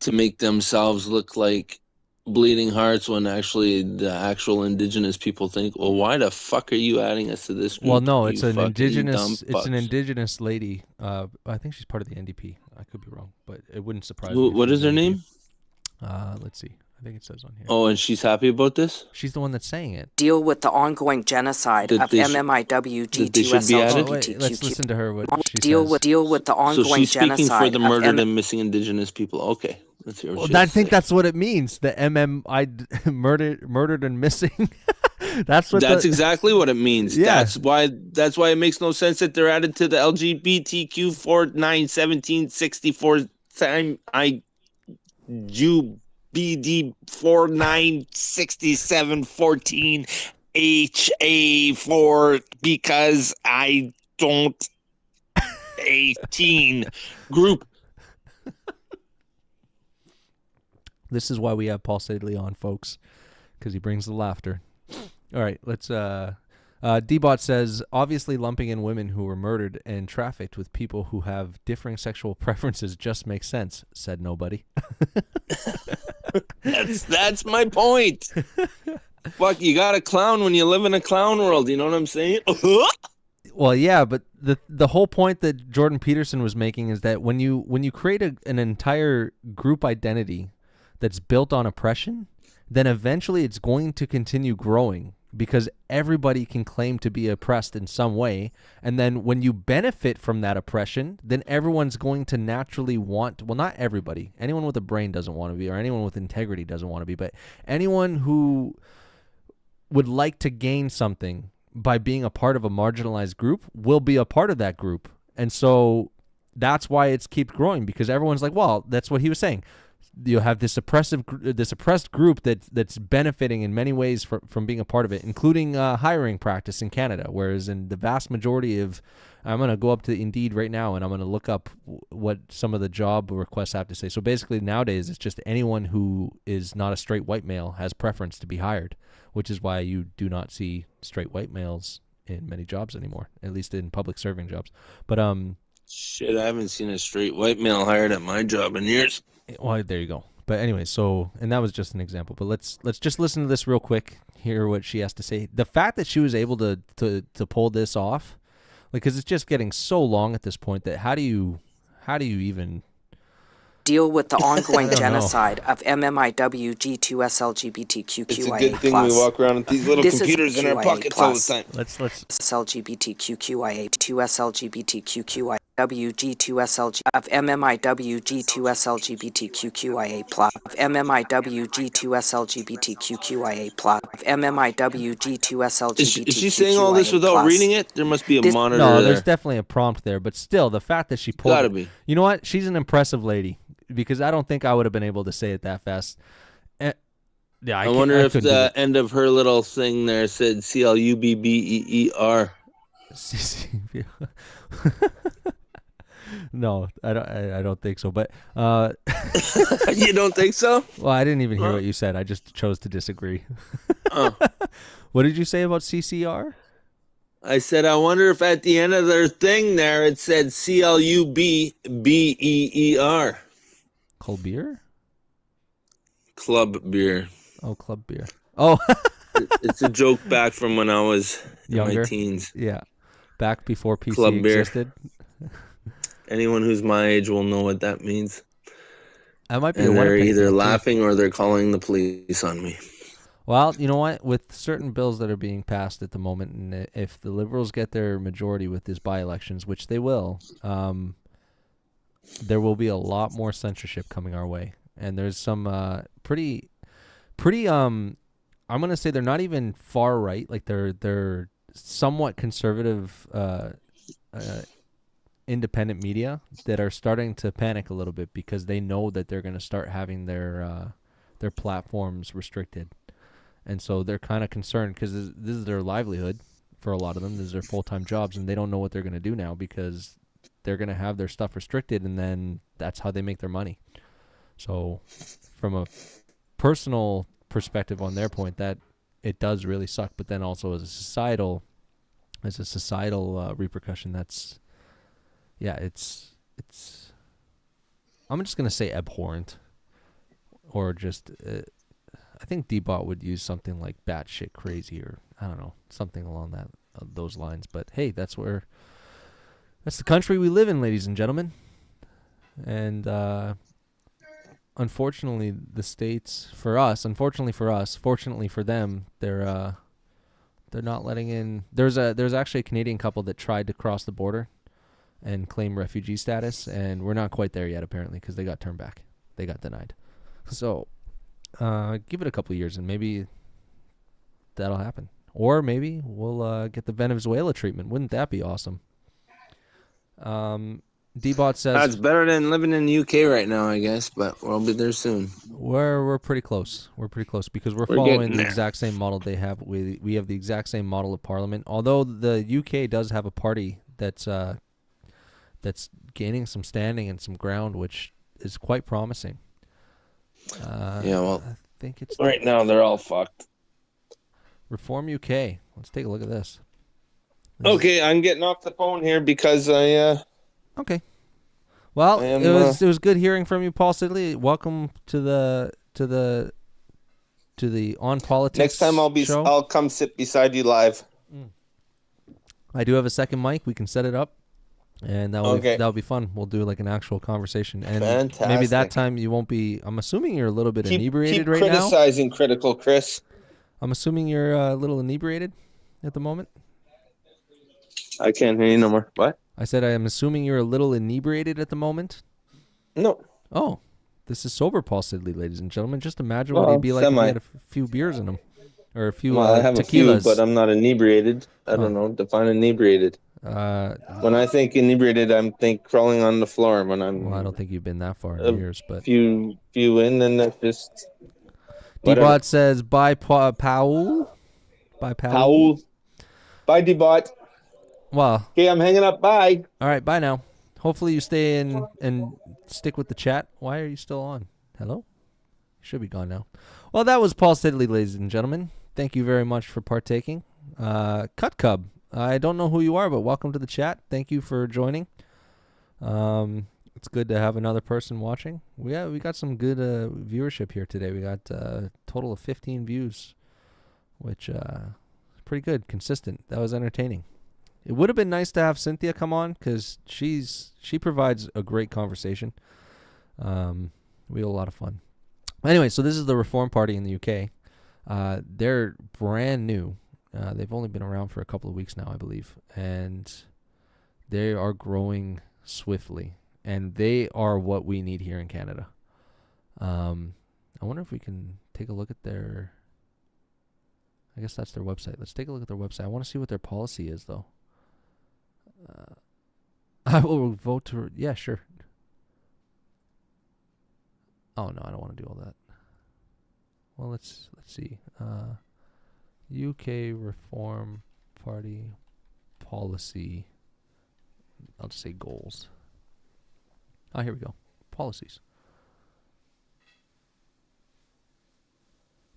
[SPEAKER 9] to make themselves look like bleeding hearts, when actually the actual indigenous people think, well, why the fuck are you adding us to this group?
[SPEAKER 1] Well, no, it's an indigenous lady. I think she's part of the NDP. I could be wrong, but it wouldn't surprise me.
[SPEAKER 9] What is her name?
[SPEAKER 1] Let's see. I think it says on here.
[SPEAKER 9] Oh, and she's happy about this?
[SPEAKER 1] She's the one that's saying it.
[SPEAKER 11] Deal with the ongoing genocide of MMIW-G2SLGBTQ.
[SPEAKER 1] Let's listen to her. What she
[SPEAKER 11] deal
[SPEAKER 1] says.
[SPEAKER 11] with the ongoing genocide.
[SPEAKER 9] So she's speaking for the murdered and missing indigenous people. Okay, let's hear what she has to say.
[SPEAKER 1] That's what it means. The MMI murdered and missing. That's
[SPEAKER 9] exactly what it means.
[SPEAKER 1] Yeah.
[SPEAKER 9] That's why it makes no sense that they're added to the LGBTQ 491764 time BD 496714 HA4 because I don't 18 group.
[SPEAKER 1] This is why we have Paul Sidley on, folks, because he brings the laughter. All right, let's D-Bot says, obviously lumping in women who were murdered and trafficked with people who have differing sexual preferences just makes sense, said nobody.
[SPEAKER 9] That's my point. Fuck, you got a clown when you live in a clown world, you know what I'm saying?
[SPEAKER 1] Well, yeah, but the whole point that Jordan Peterson was making is that when you create an entire group identity that's built on oppression, then eventually it's going to continue growing because everybody can claim to be oppressed in some way. And then when you benefit from that oppression, then everyone's going to naturally want, well, not everybody. Anyone with a brain doesn't want to be, or anyone with integrity doesn't want to be, but anyone who would like to gain something by being a part of a marginalized group will be a part of that group. And so that's why it's keeps growing, because everyone's like, well, that's what he was saying. You have this oppressed group that's benefiting in many ways from being a part of it, including hiring practice in Canada. Whereas in the vast majority of, I'm going to go up to Indeed right now and I'm going to look up what some of the job requests have to say. So basically nowadays it's just anyone who is not a straight white male has preference to be hired, which is why you do not see straight white males in many jobs anymore, at least in public serving jobs. But
[SPEAKER 9] shit, I haven't seen a straight white male hired at my job in years.
[SPEAKER 1] Well, there you go. But anyway, so, and that was just an example. But let's just listen to this real quick, hear what she has to say. The fact that she was able to pull this off, like, because it's just getting so long at this point that how do you even
[SPEAKER 11] deal with the ongoing genocide of MMIW-G2SLGBTQIA+.
[SPEAKER 9] It's a good thing we walk around with these little computers in our pockets all the time.
[SPEAKER 1] Let's
[SPEAKER 11] SLGBTQIA, 2SLGBTQIA, WG2SLG of MMIWG2SLGBTQIA+, of MMIWG2SLGBTQIA+, of MMIWG2SLGBTQIA+.
[SPEAKER 9] Is she saying all this without reading it? There must be a monitor there.
[SPEAKER 1] No, there's definitely a prompt there, but still, the fact that she pulled
[SPEAKER 9] Gotta be.
[SPEAKER 1] You know what? She's an impressive lady, because I don't think I would have been able to say it that fast. Yeah,
[SPEAKER 9] I wonder if the end of her little thing there said CLUBBEER.
[SPEAKER 1] No, I don't think so. But
[SPEAKER 9] you don't think so?
[SPEAKER 1] Well, I didn't even hear what you said. I just chose to disagree.
[SPEAKER 9] Oh.
[SPEAKER 1] What did you say about CCR?
[SPEAKER 9] I said, I wonder if at the end of their thing there it said CLUBBEER.
[SPEAKER 1] Cold beer?
[SPEAKER 9] Club beer.
[SPEAKER 1] Oh, club beer. Oh.
[SPEAKER 9] It's a joke back from when I was
[SPEAKER 1] younger,
[SPEAKER 9] in my teens.
[SPEAKER 1] Yeah. Back before PC
[SPEAKER 9] club
[SPEAKER 1] existed.
[SPEAKER 9] Anyone who's my age will know what that means.
[SPEAKER 1] I might be.
[SPEAKER 9] And they're either laughing or they're calling the police on me.
[SPEAKER 1] Well, you know what? With certain bills that are being passed at the moment, and if the Liberals get their majority with these by-elections, which they will, there will be a lot more censorship coming our way. And there's some pretty. I'm gonna say they're not even far right. Like they're somewhat conservative, independent media that are starting to panic a little bit because they know that they're gonna start having their platforms restricted. And so they're kind of concerned because this is their livelihood for a lot of them. This is their full-time jobs, and they don't know what they're going to do now because they're going to have their stuff restricted, and then that's how they make their money. So from a personal perspective on their point, that it does really suck, but then also as a societal repercussion, that's, yeah, it's I'm just going to say abhorrent, or just, I think D-Bot would use something like batshit crazy, or I don't know, something along those lines. But hey, that's the country we live in, ladies and gentlemen. And unfortunately, the states, unfortunately for us, fortunately for them, they're not letting in. There's actually a Canadian couple that tried to cross the border and claim refugee status, and we're not quite there yet, apparently, because they got turned back. They got denied. So give it a couple of years, and maybe that'll happen. Or maybe we'll get the Venezuela treatment. Wouldn't that be awesome? D-Bot says
[SPEAKER 9] that's better than living in the UK right now, I guess, but we'll be there soon.
[SPEAKER 1] We're pretty close. We're pretty close because we're following the exact same model they have. We have the exact same model of parliament. Although the UK does have a party that's gaining some standing and some ground, which is quite promising.
[SPEAKER 9] Yeah, well,
[SPEAKER 1] I think it's
[SPEAKER 9] right now they're all fucked.
[SPEAKER 1] Reform UK. Let's take a look at this.
[SPEAKER 9] Okay, I'm getting off the phone here because I.
[SPEAKER 1] Okay. Well, it was good hearing from you, Paul Sidley. Welcome to the On Politics.
[SPEAKER 9] Next time I'll come sit beside you live.
[SPEAKER 1] I do have a second mic. We can set it up, and that'll be fun. We'll do like an actual conversation, and
[SPEAKER 9] fantastic. Maybe
[SPEAKER 1] that time you won't be. I'm assuming you're a little bit inebriated right now.
[SPEAKER 9] Keep criticizing critical, Chris.
[SPEAKER 1] I'm assuming you're a little inebriated at the moment.
[SPEAKER 9] I can't hear you no more. What?
[SPEAKER 1] I said I am assuming you're a little inebriated at the moment.
[SPEAKER 9] No.
[SPEAKER 1] Oh, this is sober Paul Sidley, ladies and gentlemen. Just imagine what he'd be like if he had a few beers in him, or a few
[SPEAKER 9] I have
[SPEAKER 1] tequilas.
[SPEAKER 9] A few, but I'm not inebriated. I don't know. Define inebriated. When I think inebriated, I think crawling on the floor. When I'm.
[SPEAKER 1] Well, I don't think you've been that far in years, but
[SPEAKER 9] few in, and that's just.
[SPEAKER 1] D-Bot says bye, Paul. Bye, Paul.
[SPEAKER 9] Bye, D-Bot.
[SPEAKER 1] Well.
[SPEAKER 9] Okay, I'm hanging up. Bye.
[SPEAKER 1] All right, bye now. Hopefully you stay in and stick with the chat. Why are you still on? Hello? Should be gone now. Well, that was Paul Sidley, ladies and gentlemen. Thank you very much for partaking. Cut Cub. I don't know who you are, but welcome to the chat. Thank you for joining. It's good to have another person watching. We got some good viewership here today. We got a total of 15 views, which is pretty good, consistent. That was entertaining. It would have been nice to have Cynthia come on because she provides a great conversation. We had a lot of fun. Anyway, so this is the Reform Party in the UK. They're brand new. They've only been around for a couple of weeks now, I believe, and they are growing swiftly. And they are what we need here in Canada. I wonder if we can take a look at their. I guess that's their website. Let's take a look at their website. I want to see what their policy is, though. I will vote to. Yeah, sure. Oh no, I don't want to do all that. Well, let's see. UK Reform Party policy. I'll just say goals. Oh, here we go. Policies.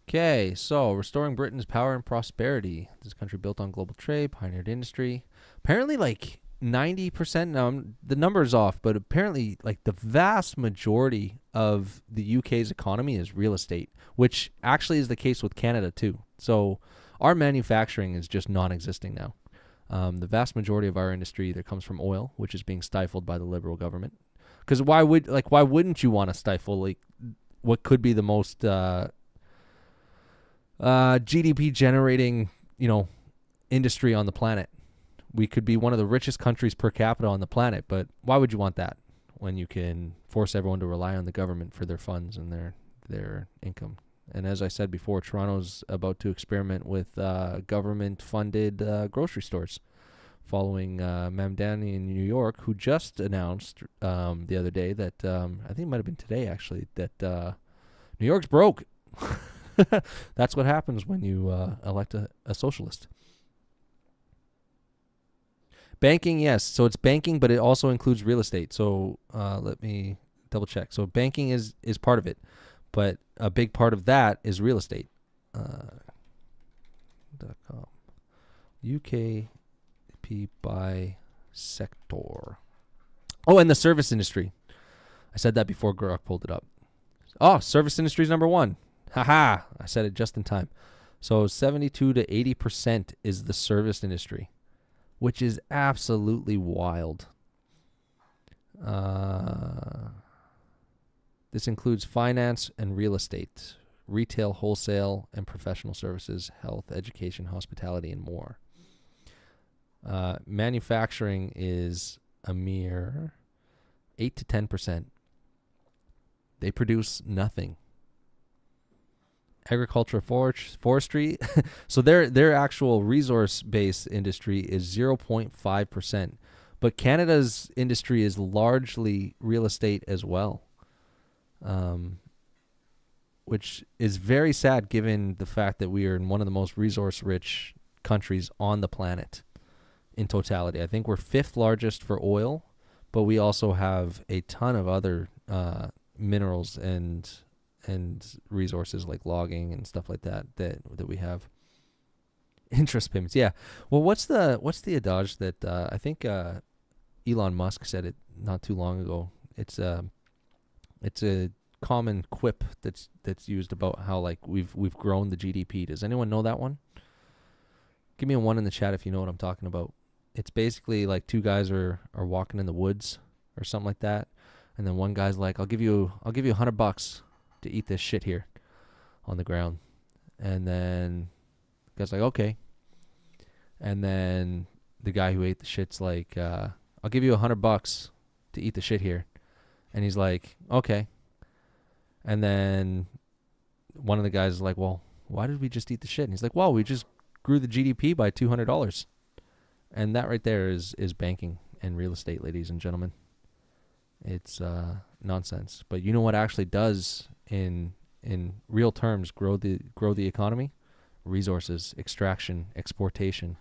[SPEAKER 1] Okay, so restoring Britain's power and prosperity. This country built on global trade, pioneered industry. Apparently, like 90%. Now, the number is off, but apparently, like the vast majority of the UK's economy is real estate, which actually is the case with Canada too. So our manufacturing is just non-existing now. The vast majority of our industry either comes from oil, which is being stifled by the Liberal government. Because why wouldn't you want to stifle like what could be the most GDP generating, industry on the planet? We could be one of the richest countries per capita on the planet, but why would you want that when you can force everyone to rely on the government for their funds and their income? And as I said before, Toronto's about to experiment with government-funded grocery stores, following Mamdani in New York, who just announced the other day that, I think it might have been today actually, that New York's broke. That's what happens when you elect a socialist. Banking, yes. So it's banking, but it also includes real estate. So let me double check. So banking is part of it, but a big part of that is real estate. .com. UKP by sector. Oh, and the service industry. I said that before Grok pulled it up. Oh, service industry is number 1. Haha. I said it just in time. So 72 to 80% is the service industry, which is absolutely wild. This includes finance and real estate, retail, wholesale, and professional services, health, education, hospitality, and more. Manufacturing is a mere 8 to 10%. They produce nothing. Agriculture, forestry. So their actual resource-based industry is 0.5%. But Canada's industry is largely real estate as well, which is very sad given the fact that we are in one of the most resource-rich countries on the planet in totality. I think we're 5th largest for oil, but we also have a ton of other minerals and resources like logging and stuff like that we have. Interest payments, yeah. Well, what's the adage that I think Elon Musk said it not too long ago. It's a common quip that's used about how like we've grown the GDP. Does anyone know that one? Give me a 1 in the chat if you know what I'm talking about. It's basically like 2 guys are walking in the woods or something like that, and then one guy's like, I'll give you $100 to eat this shit here on the ground. And then the guy's like, okay. And then the guy who ate the shit's like, I'll give you $100 to eat the shit here. And he's like, okay. And then one of the guys is like, well, why did we just eat the shit? And he's like, well, we just grew the GDP by $200. And that right there is banking and real estate, ladies and gentlemen. It's nonsense. But you know what actually does in real terms grow the economy? Resources, extraction, exportation.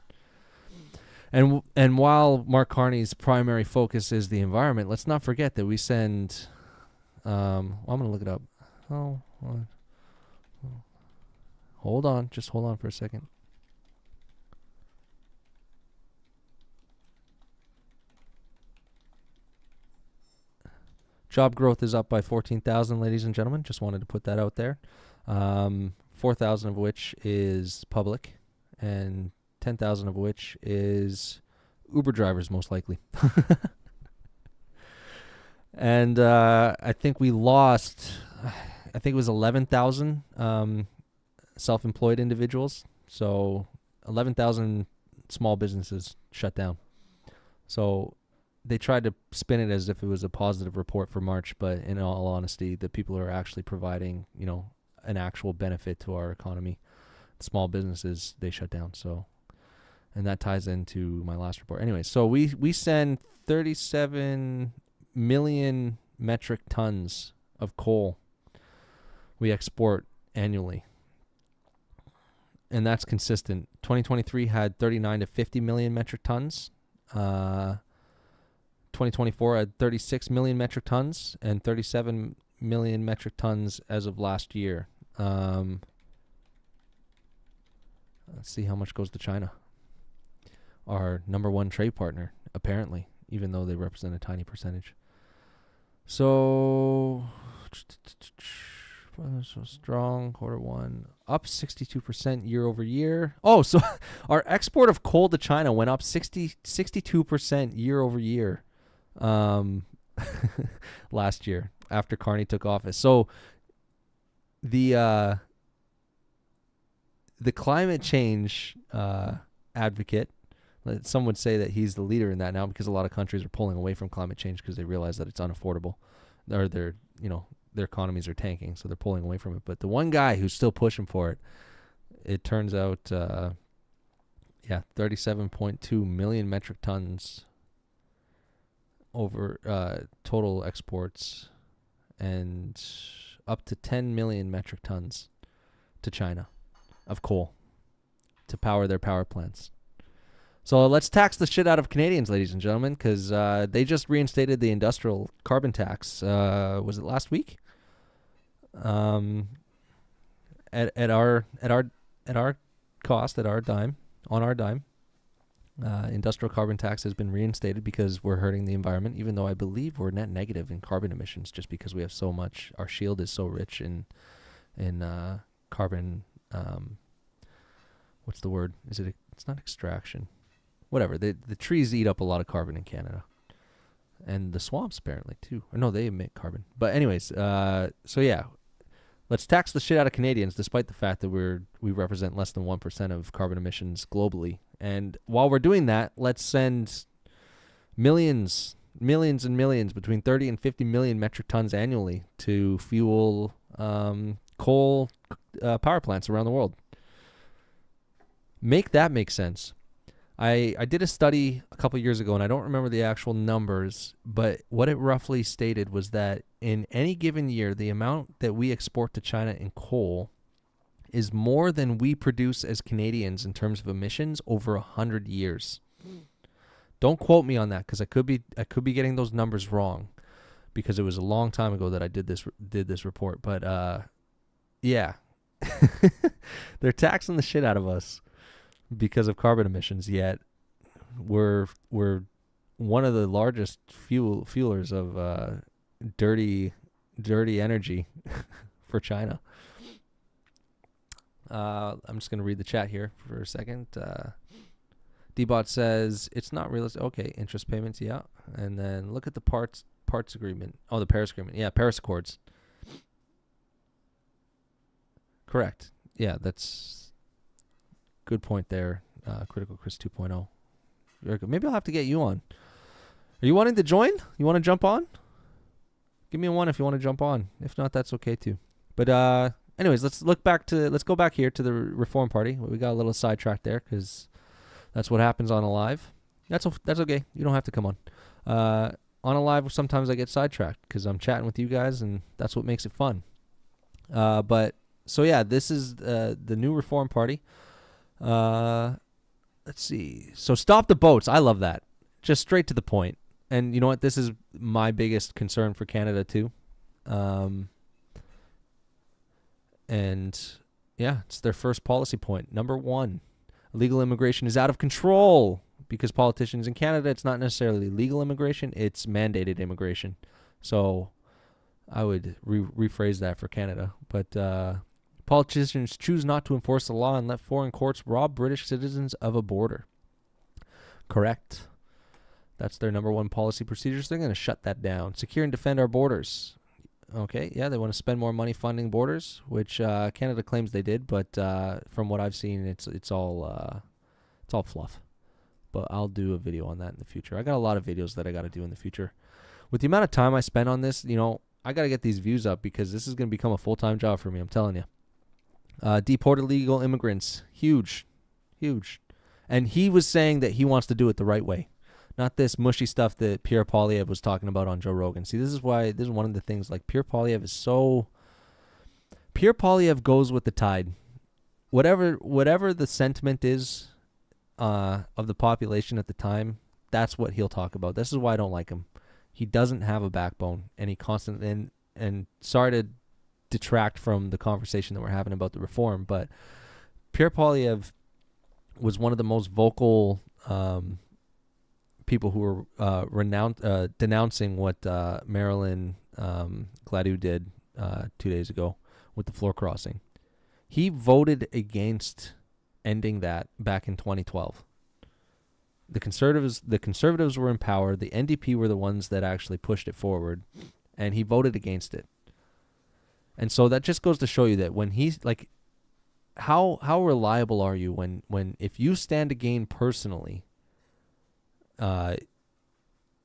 [SPEAKER 1] And while Mark Carney's primary focus is the environment, let's not forget that we send I'm going to look it up. Hold on for a second. Job growth is up by 14,000, ladies and gentlemen. Just wanted to put that out there. 4,000 of which is public, and 10,000 of which is Uber drivers, most likely. And I think we lost, I think it was 11,000 self-employed individuals. So 11,000 small businesses shut down. So they tried to spin it as if it was a positive report for March, but in all honesty, the people who are actually providing, an actual benefit to our economy, small businesses, they shut down. So, and that ties into my last report. Anyway, so we send 37 million metric tons of coal we export annually. And that's consistent. 2023 had 39 to 50 million metric tons. 2024 had 36 million metric tons and 37 million metric tons as of last year. Let's see how much goes to China. Our number 1 trade partner, apparently, even though they represent a tiny percentage. So strong, Q1, up 62% year over year. Oh, so our export of coal to China went up 62% year over year last year after Carney took office. So the climate change advocate, some would say that he's the leader in that now, because a lot of countries are pulling away from climate change because they realize that it's unaffordable, or their economies are tanking, so they're pulling away from it. But the one guy who's still pushing for it, it turns out, 37.2 million metric tons over total exports, and up to 10 million metric tons to China of coal to power their power plants. So let's tax the shit out of Canadians, ladies and gentlemen, because they just reinstated the industrial carbon tax. Was it last week? At our cost, at our dime, on our dime, industrial carbon tax has been reinstated because we're hurting the environment. Even though I believe we're net negative in carbon emissions, just because we have so much. Our shield is so rich in carbon. What's the word? It's not extraction. Whatever. The trees eat up a lot of carbon in Canada, and the swamps apparently too. Or no, they emit carbon. But anyways, so yeah, let's tax the shit out of Canadians, despite the fact that we represent less than 1% of carbon emissions globally. And while we're doing that, let's send millions and millions, between 30 and 50 million metric tons annually, to fuel coal power plants around the world. Make that make sense. I did a study a couple years ago, and I don't remember the actual numbers, but what it roughly stated was that in any given year, the amount that we export to China in coal is more than we produce as Canadians in terms of emissions over 100 years. Don't quote me on that, because I could be getting those numbers wrong, because it was a long time ago that I did this report. But yeah, they're taxing the shit out of us because of carbon emissions, yet we're one of the largest fuelers of dirty energy for China. I'm just going to read the chat here for a second. D-Bot says, it's not realistic. Okay, interest payments, yeah. And then look at the parts agreement. Oh, the Paris Agreement. Yeah, Paris Accords. Correct. Yeah, that's good point there. Critical Chris 2.0. Very good. Maybe I'll have to get you on. Are you wanting to join? You want to jump on? Give me a 1 if you want to jump on. If not, that's okay too. But anyways, let's go back here to the Reform Party. We got a little sidetracked there because that's what happens on a live. That's okay. You don't have to come on. On a live, sometimes I get sidetracked because I'm chatting with you guys, and that's what makes it fun. But so yeah, this is the new Reform Party. Let's see. So stop the boats. I love that. Just straight to the point. And you know what? This is my biggest concern for Canada too. And yeah, it's their first policy point. Number 1, illegal immigration is out of control, because politicians in Canada, it's not necessarily legal immigration, it's mandated immigration. So I would rephrase that for Canada. But politicians choose not to enforce the law and let foreign courts rob British citizens of a border. Correct. That's their number 1 policy procedures. They're going to shut that down. Secure and defend our borders. Okay, yeah, they want to spend more money funding borders, which Canada claims they did, but from what I've seen, it's all fluff. But I'll do a video on that in the future. I got a lot of videos that I got to do in the future. With the amount of time I spend on this, I got to get these views up, because this is going to become a full-time job for me, I'm telling you. Deport illegal immigrants. Huge. And he was saying that he wants to do it the right way. Not this mushy stuff that Pierre Poilievre was talking about on Joe Rogan. See, this is one of the things, like, Pierre Poilievre goes with the tide. Whatever the sentiment is of the population at the time, that's what he'll talk about. This is why I don't like him. He doesn't have a backbone, and he constantly, and sorry to detract from the conversation that we're having about the reform, but Pierre Poilievre was one of the most vocal people who were denouncing what Marilyn Gladu did 2 days ago with the floor crossing. He voted against ending that back in 2012. The conservatives were in power. The NDP were the ones that actually pushed it forward, and he voted against it. And so that just goes to show you that when he's like, how reliable are you when if you stand to gain personally,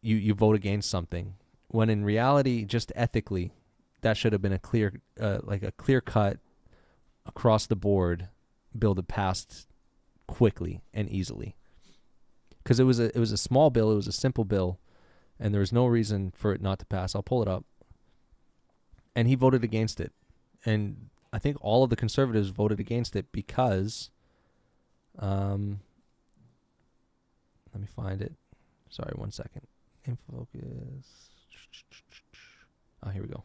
[SPEAKER 1] you vote against something, when in reality, just ethically, that should have been a clear cut across the board bill that passed quickly and easily. Because it was a small bill, it was a simple bill, and there was no reason for it not to pass. I'll pull it up. And he voted against it. And I think all of the Conservatives voted against it because, let me find it. Sorry, 1 second. In focus. Oh, here we go.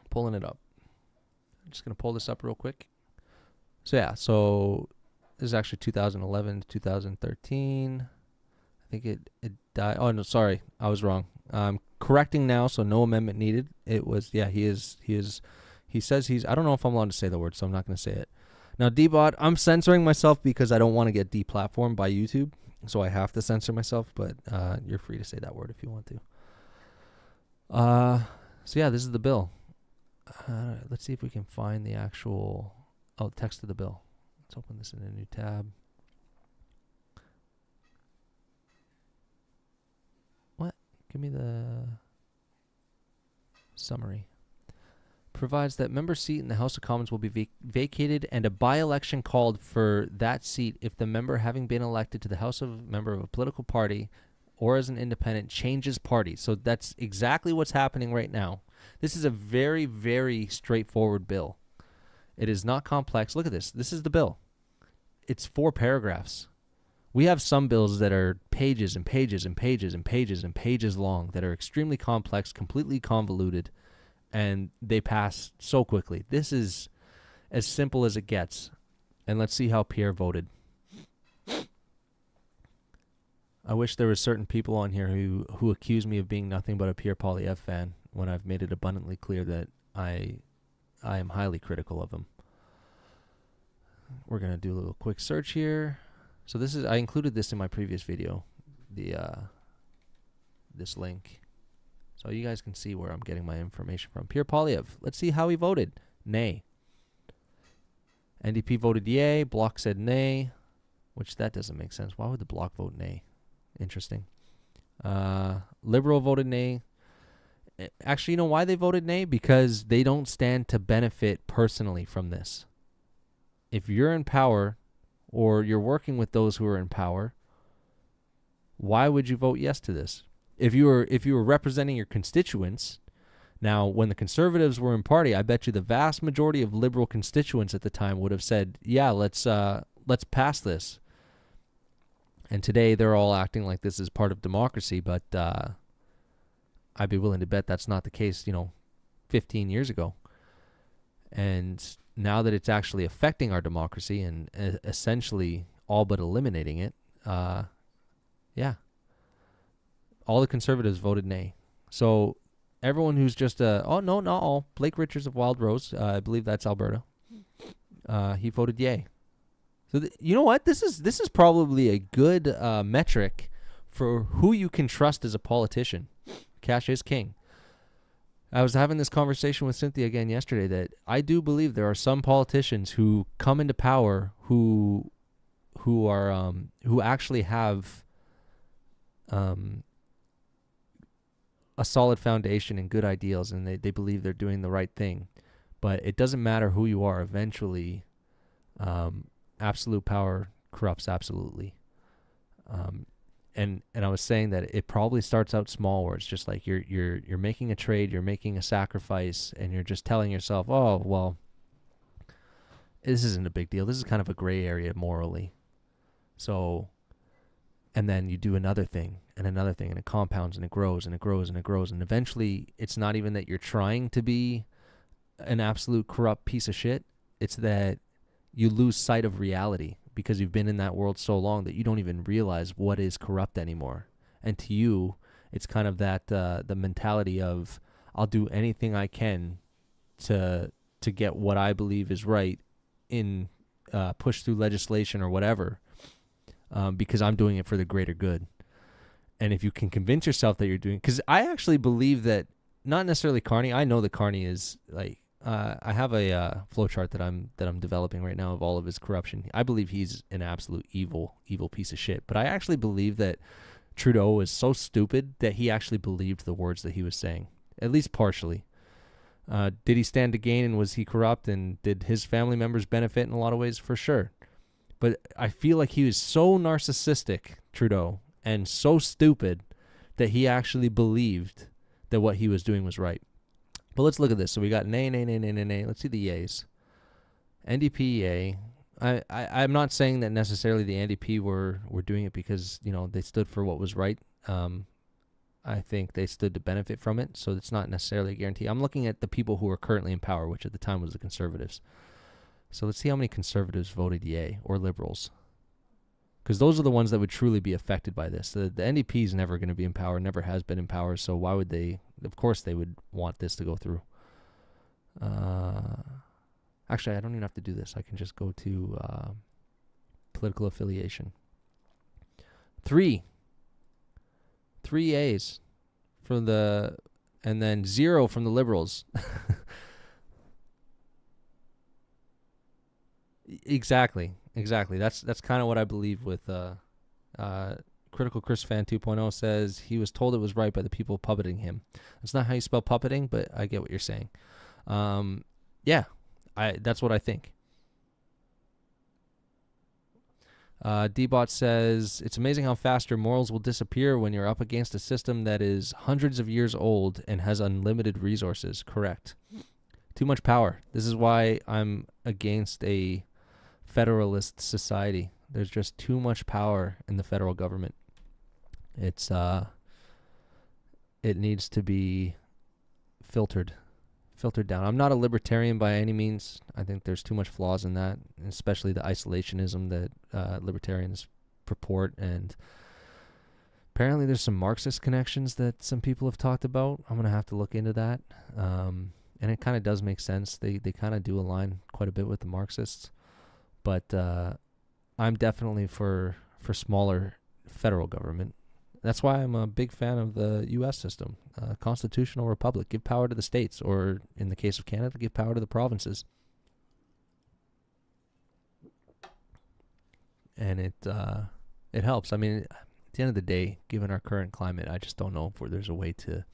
[SPEAKER 1] Pulling it up. I'm just going to pull this up real quick. So, yeah, so this is actually 2011 to 2013. I think it died. Oh, no, sorry. I was wrong. I'm correcting now, so no amendment needed. It was, yeah, he says he's, I don't know if I'm allowed to say the word, so I'm not going to say it. Now, D-Bot, I'm censoring myself because I don't want to get deplatformed by YouTube, so I have to censor myself, but you're free to say that word if you want to. So, yeah, this is the bill. Let's see if we can find the actual, text of the bill. Let's open this in a new tab. What? Give me the summary. Provides that member seat in the House of Commons will be vacated and a by-election called for that seat if the member, having been elected to the House of member of a political party or as an independent, changes party. So that's exactly what's happening right now. This is a very, very straightforward bill. It is not complex. Look at this. This is the bill. It's 4 paragraphs. We have some bills that are pages and pages and pages and pages and pages long that are extremely complex, completely convoluted, and they pass so quickly. This is as simple as it gets. And let's see how Pierre voted. I wish there were certain people on here who accuse me of being nothing but a Pierre Poilievre fan when I've made it abundantly clear that I am highly critical of him. We're going to do a little quick search here. So this is, I included this in my previous video, this link. So you guys can see where I'm getting my information from. Pierre Poilievre. Let's see how he voted. Nay. NDP voted yay. Bloc said nay. Which that doesn't make sense. Why would the Bloc vote nay? Interesting. Liberal voted nay. Actually, you know why they voted nay? Because they don't stand to benefit personally from this. If you're in power or you're working with those who are in power, why would you vote yes to this? If you were representing your constituents, now when the Conservatives were in party, I bet you the vast majority of Liberal constituents at the time would have said, "Yeah, let's pass this." And today they're all acting like this is part of democracy, but I'd be willing to bet that's not the case, 15 years ago. And now that it's actually affecting our democracy and essentially all but eliminating it, yeah. All the Conservatives voted nay. So everyone who's just, not all. Blake Richards of Wild Rose, I believe that's Alberta. He voted yay. So you know what? This is probably a good metric for who you can trust as a politician. Cash is king. I was having this conversation with Cynthia again yesterday that I do believe there are some politicians who come into power who actually have a solid foundation and good ideals, and they believe they're doing the right thing. But it doesn't matter who you are. Eventually, absolute power corrupts absolutely. And I was saying that it probably starts out small, where it's just like you're making a trade, you're making a sacrifice, and you're just telling yourself, oh, well, this isn't a big deal. This is kind of a gray area morally. So, and then you do another thing and another thing, and it compounds and it grows and it grows and it grows. And eventually it's not even that you're trying to be an absolute corrupt piece of shit. It's that you lose sight of reality because you've been in that world so long that you don't even realize what is corrupt anymore. And to you, it's kind of that the mentality of, I'll do anything I can to get what I believe is right in push through legislation or whatever, because I'm doing it for the greater good. And if you can convince yourself that you're doing, because I actually believe that, not necessarily Carney, I know that Carney is like, I have a flowchart that I'm developing right now of all of his corruption. I believe he's an absolute evil piece of shit. But I actually believe that Trudeau was so stupid that he actually believed the words that he was saying, at least partially. Did he stand to gain, and was he corrupt, and did his family members benefit in a lot of ways? For sure. But I feel like he was so narcissistic, Trudeau, and so stupid that he actually believed that what he was doing was right. But let's look at this. So we got nay. Let's see the yays. NDP, yay. I'm not saying that necessarily the NDP were doing it because, they stood for what was right. I think they stood to benefit from it, so it's not necessarily a guarantee. I'm looking at the people who are currently in power, which at the time was the Conservatives. So let's see how many Conservatives voted yay, or Liberals. Because those are the ones that would truly be affected by this. The NDP is never going to be in power, never has been in power, so why would they? Of course they would want this to go through. Actually, I don't even have to do this. I can just go to political affiliation. 3 A's from the, and then 0 from the Liberals. Exactly. That's kind of what I believe with Critical Chris Fan 2.0 says he was told it was right by the people puppeting him. That's not how you spell puppeting, but I get what you're saying. Yeah, that's what I think. D-Bot says, it's amazing how fast your morals will disappear when you're up against a system that is hundreds of years old and has unlimited resources. Correct. Too much power. This is why I'm against a federalist society. There's just too much power in the federal government. It needs to be filtered down. I'm not a libertarian by any means. I think there's too much flaws in that, especially the isolationism that libertarians purport. And apparently there's some Marxist connections that some people have talked about. I'm going to have to look into that. And it kind of does make sense. They kind of do align quite a bit with the Marxists. But I'm definitely for smaller federal government. That's why I'm a big fan of the U.S. system, constitutional republic. Give power to the states, or in the case of Canada, give power to the provinces. And it helps. I mean, at the end of the day, given our current climate, I just don't know if there's a way to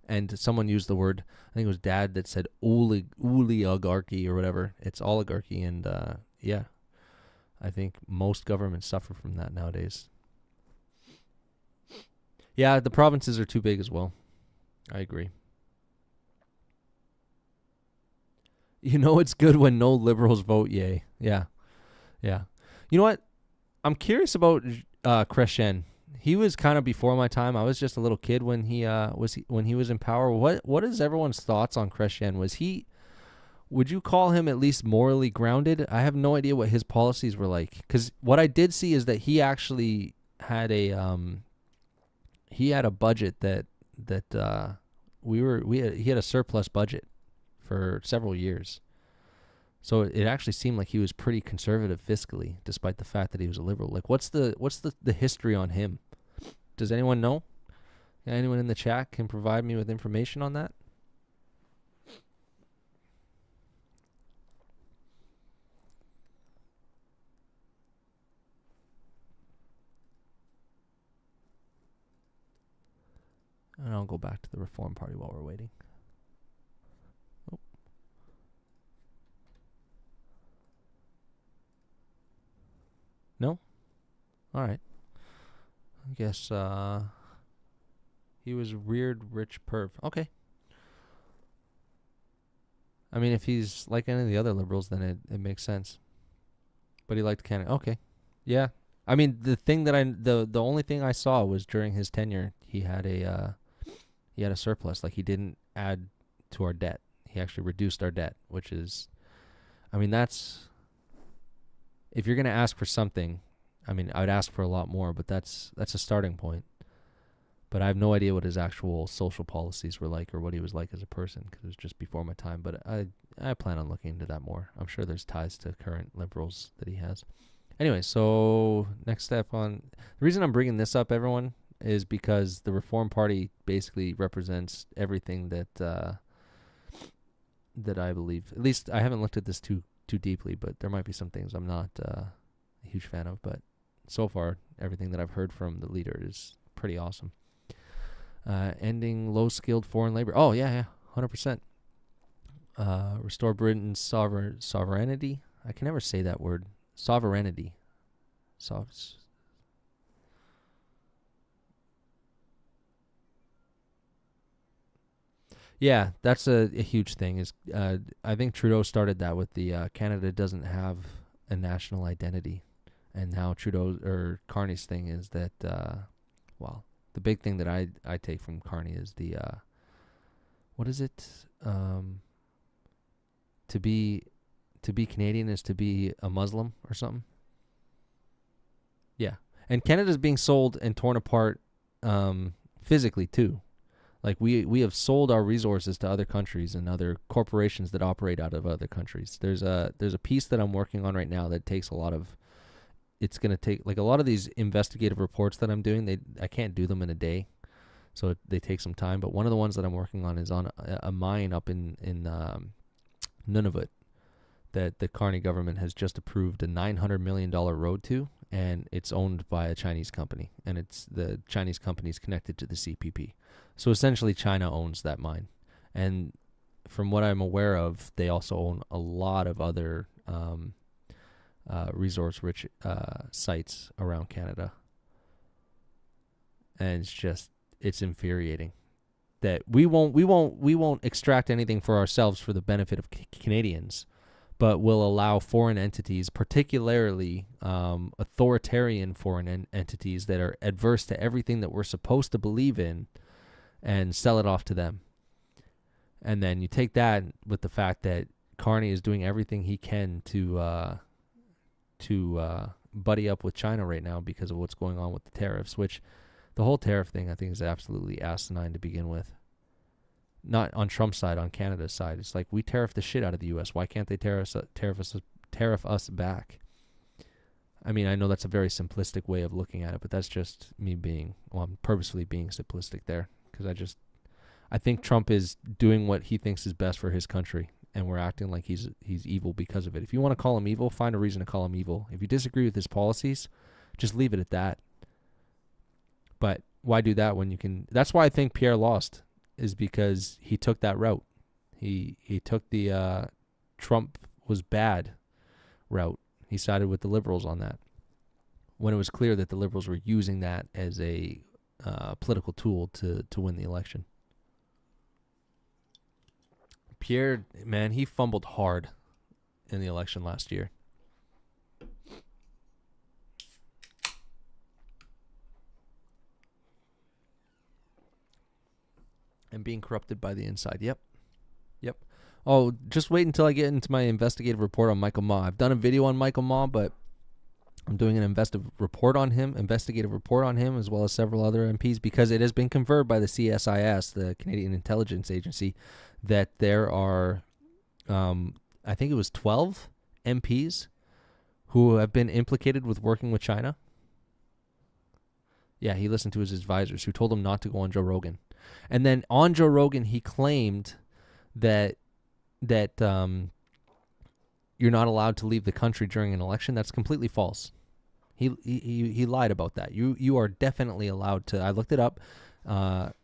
[SPEAKER 1] and someone used the word, I think it was Dad that said oligarchy or whatever. It's oligarchy, and yeah, I think most governments suffer from that nowadays. Yeah, the provinces are too big as well. I agree. It's good when no liberals vote yay. Yeah. You know what? I'm curious about Chrétien. He was kind of before my time. I was just a little kid when he was in power. What is everyone's thoughts on Chrétien? Would you call him at least morally grounded? I have no idea what his policies were like, because what I did see is that he actually had a budget that he had a surplus budget for several years. So it actually seemed like he was pretty conservative fiscally, despite the fact that he was a liberal. Like, what's the history on him? Does anyone know? Anyone in the chat can provide me with information on that? And I'll go back to the Reform Party while we're waiting. Oh. No? All right. I guess he was weird, rich perv. Okay. I mean, if he's like any of the other liberals, then it makes sense. But he liked Canada. Okay. Yeah. I mean, the thing that the only thing I saw was during his tenure, he had a surplus. Like, he didn't add to our debt. He actually reduced our debt, which is, I mean, that's, if you're going to ask for something, I mean, I would ask for a lot more, but that's a starting point. But I have no idea what his actual social policies were like, or what he was like as a person, because it was just before my time. But I plan on looking into that more. I'm sure there's ties to current liberals that he has. Anyway, so next step on, the reason I'm bringing this up, everyone, is because the Reform Party basically represents everything that I believe. At least I haven't looked at this too deeply, but there might be some things I'm not a huge fan of. But so far, everything that I've heard from the leader is pretty awesome. Ending low-skilled foreign labor. Oh, yeah, 100%. Restore Britain's sovereignty. I can never say that word. Sovereignty. Yeah, that's a huge thing. Is I think Trudeau started that with the Canada doesn't have a national identity, and now Carney's thing is that well, the big thing that I take from Carney is the what is it? To be Canadian is to be a Muslim or something. Yeah, and Canada's being sold and torn apart physically too. Like we have sold our resources to other countries and other corporations that operate out of other countries. There's a piece that I'm working on right now that takes a lot of. It's going to take like a lot of these investigative reports that I'm doing. I can't do them in a day, so they take some time. But one of the ones that I'm working on is on a mine up in Nunavut that the Carney government has just approved a $900 million road to, and it's owned by a Chinese company, and the Chinese company is connected to the CPP. So essentially, China owns that mine, and from what I'm aware of, they also own a lot of other resource-rich sites around Canada, and it's infuriating that we won't extract anything for ourselves for the benefit of Canadians, but will allow foreign entities, particularly authoritarian foreign entities that are adverse to everything that we're supposed to believe in, and sell it off to them. And then you take that with the fact that Carney is doing everything he can to buddy up with China right now because of what's going on with the tariffs, which the whole tariff thing I think is absolutely asinine to begin with. Not on Trump's side, on Canada's side. It's like we tariff the shit out of the U.S. Why can't they tariff us back? I mean, I know that's a very simplistic way of looking at it, but that's just me I'm purposefully being simplistic there, because I think Trump is doing what he thinks is best for his country, and we're acting like he's evil because of it. If you want to call him evil, find a reason to call him evil. If you disagree with his policies, just leave it at that. But why do that when you can? That's why I think Pierre lost, is because he took that route. He took the Trump was bad route. He sided with the Liberals on that, when it was clear that the Liberals were using that as a political tool to win the election. Pierre, man, he fumbled hard in the election last year. And being corrupted by the inside. Yep. Oh, just wait until I get into my investigative report on Michael Ma. I've done a video on Michael Ma, but I'm doing an investigative report on him, as well as several other MPs, because it has been confirmed by the CSIS, the Canadian Intelligence Agency, that there are, I think it was 12 MPs who have been implicated with working with China. Yeah, he listened to his advisors who told him not to go on Joe Rogan. And then on Joe Rogan, he claimed that you're not allowed to leave the country during an election. That's completely false. He lied about that. You are definitely allowed to. I looked it up. I'll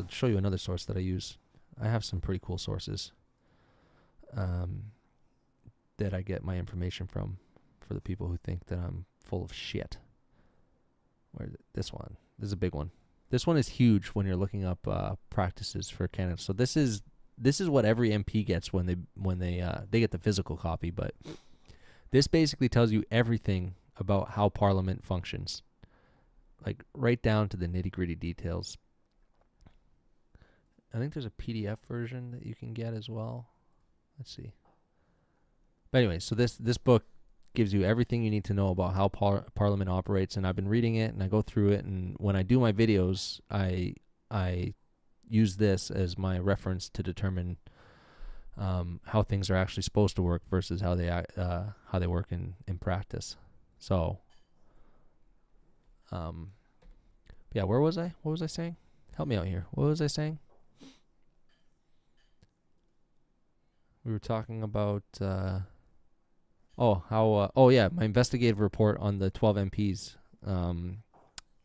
[SPEAKER 1] show you another source that I use. I have some pretty cool sources that I get my information from, for the people who think that I'm full of shit. Where is it? This one. This is a big one. This one is huge when you're looking up practices for Canada. So this is what every MP gets when they get the physical copy, but this basically tells you everything about how Parliament functions, like right down to the nitty-gritty details. I think there's a PDF version that you can get as well. Let's see. But anyway, so this book gives you everything you need to know about how Parliament operates, and I've been reading it, and I go through it, and when I do my videos, I use this as my reference to determine how things are actually supposed to work versus how they work in practice. So, yeah, where was I? What was I saying? Help me out here. What was I saying? We were talking about my investigative report on the 12 MPs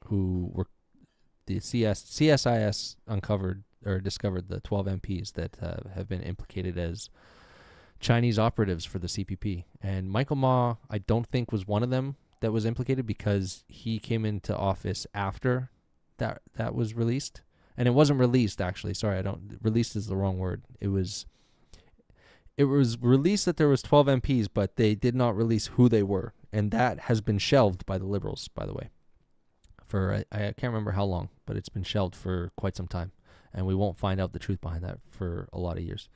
[SPEAKER 1] who were the CSIS uncovered or discovered the 12 MPs that have been implicated as Chinese operatives for the CPP. And Michael Ma, I don't think, was one of them that was implicated, because he came into office after that was released. And it wasn't released, actually. Sorry, released is the wrong word. It was released that there was 12 MPs, but they did not release who they were. And that has been shelved by the Liberals, by the way. For, I can't remember how long, but it's been shelved for quite some time. And we won't find out the truth behind that for a lot of years.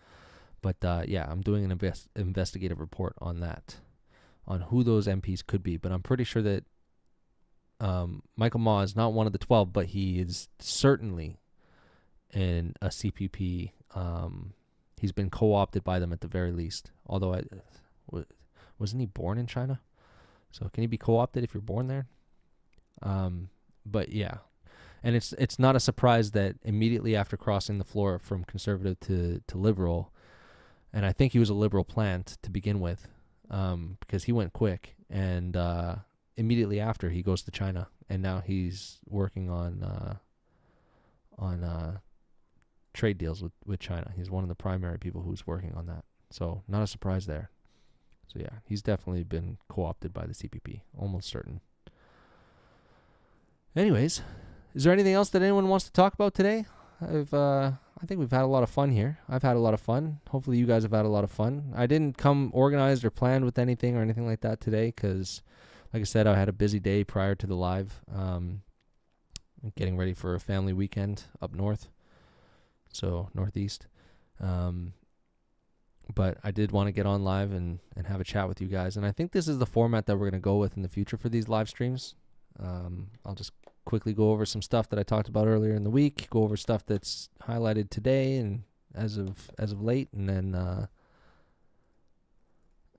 [SPEAKER 1] But, yeah, I'm doing an investigative report on that, on who those MPs could be. But I'm pretty sure that Michael Maw is not one of the 12, but he is certainly in a CPP. He's been co-opted by them at the very least. Although, wasn't he born in China? So can he be co-opted if you're born there? But yeah, and it's not a surprise that immediately after crossing the floor from Conservative to Liberal, and I think he was a Liberal plant to begin with, because he went quick, and immediately after he goes to China, and now he's working on trade deals with China. He's one of the primary people who's working on that. So not a surprise there. So yeah, he's definitely been co-opted by the CPP, almost certain. Anyways, is there anything else that anyone wants to talk about today? I think we've had a lot of fun here. I've had a lot of fun. Hopefully you guys have had a lot of fun. I didn't come organized or planned with anything or anything like that today because, like I said, I had a busy day prior to the live, getting ready for a family weekend up north, so northeast. But I did want to get on live and have a chat with you guys. And I think this is the format that we're going to go with in the future for these live streams. I'll just quickly go over some stuff that I talked about earlier in the week, go over stuff that's highlighted today and as of late, and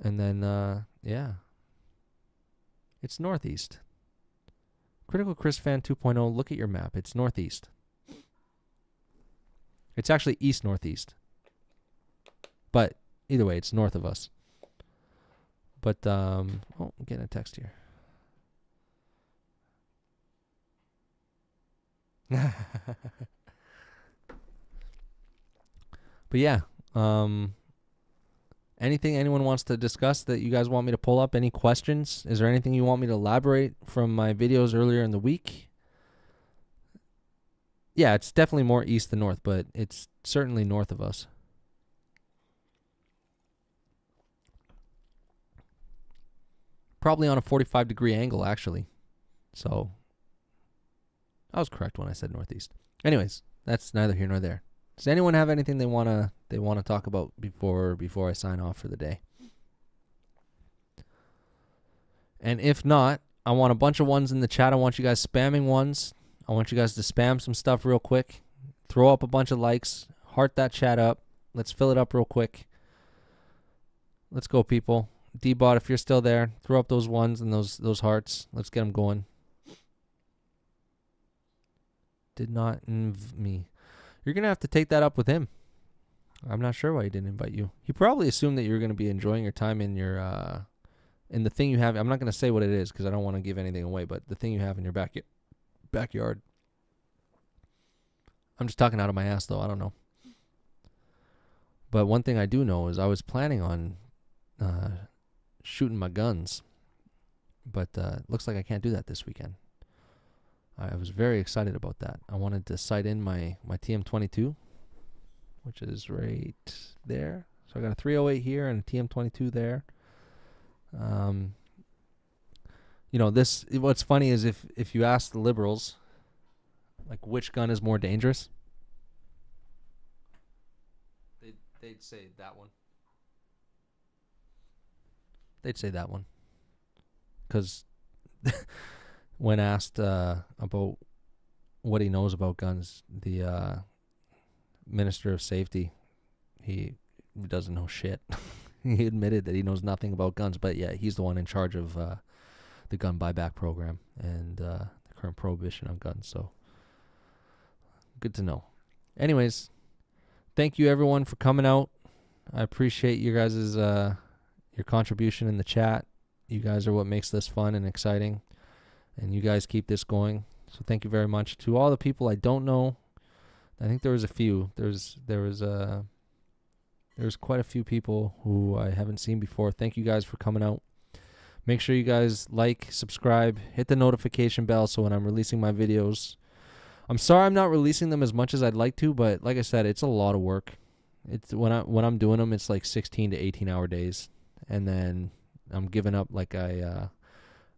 [SPEAKER 1] then yeah. It's northeast. Critical Chris Fan 2.0, look at your map. It's northeast. It's actually east-northeast. But either way, it's north of us. But, oh, I'm getting a text here. But yeah, anything anyone wants to discuss that you guys want me to pull up? Any questions? Is there anything you want me to elaborate from my videos earlier in the week? Yeah, it's definitely more east than north, but it's certainly north of us. Probably on a 45-degree angle, actually. So I was correct when I said northeast. Anyways, that's neither here nor there. Does anyone have anything they wanna talk about before I sign off for the day? And if not, I want a bunch of ones in the chat. I want you guys spamming ones. I want you guys to spam some stuff real quick. Throw up a bunch of likes. Heart that chat up. Let's fill it up real quick. Let's go, people. D-Bot, if you're still there, throw up those ones and those hearts. Let's get them going. Did not invite me. You're going to have to take that up with him. I'm not sure why he didn't invite you. He probably assumed that you were going to be enjoying your time in your in the thing you have. I'm not going to say what it is because I don't want to give anything away, but the thing you have in your backyard. I'm just talking out of my ass, though. I don't know. But one thing I do know is I was planning on shooting my guns, but looks like I can't do that this weekend. I was very excited about that. I wanted to sight in my TM22, which is right there. So I got a 308 here and a TM22 there. You know, what's funny is if you ask the Liberals, like, which gun is more dangerous, they'd say that one. They'd say that one. Because when asked about what he knows about guns, the Minister of Safety, he doesn't know shit. He admitted that he knows nothing about guns, but yeah, he's the one in charge of the gun buyback program and the current prohibition on guns. So good to know. Anyways, thank you everyone for coming out. I appreciate you guys' your contribution in the chat. You guys are what makes this fun and exciting, and you guys keep this going. So thank you very much. To all the people I don't know, I think there was a few. There was quite a few people who I haven't seen before. Thank you guys for coming out. Make sure you guys like, subscribe, hit the notification bell so when I'm releasing my videos I'm sorry I'm not releasing them as much as I'd like to, but like I said, it's a lot of work. It's when I'm doing them, it's like 16 to 18-hour days, and then I'm giving up. Like I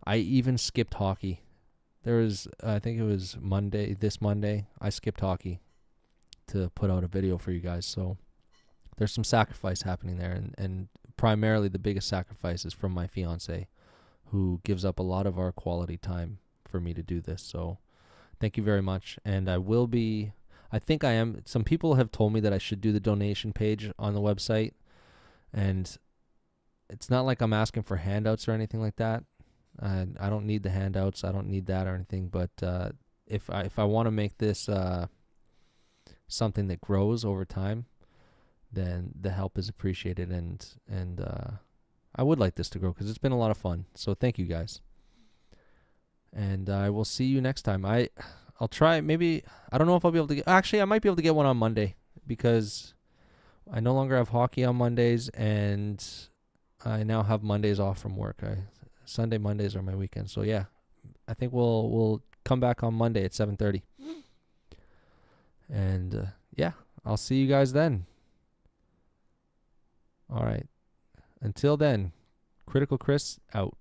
[SPEAKER 1] even skipped hockey. I think it was this Monday, I skipped hockey to put out a video for you guys. So there's some sacrifice happening there, and primarily the biggest sacrifice is from my fiance, who gives up a lot of our quality time for me to do this. So thank you very much. And I think I am. Some people have told me that I should do the donation page on the website, and it's not like I'm asking for handouts or anything like that. I don't need the handouts. I don't need that or anything. But if I want to make this something that grows over time, then the help is appreciated, and I would like this to grow because it's been a lot of fun. So thank you guys, and I will see you next time. I'll try. Maybe I don't know if I'll be able to get. Actually, I might be able to get one on Monday because I no longer have hockey on Mondays, and I now have Mondays off from work. Sunday, Mondays are my weekends. So yeah, I think we'll come back on Monday at 7:30. And yeah, I'll see you guys then. All right. Until then, Critical Chris out.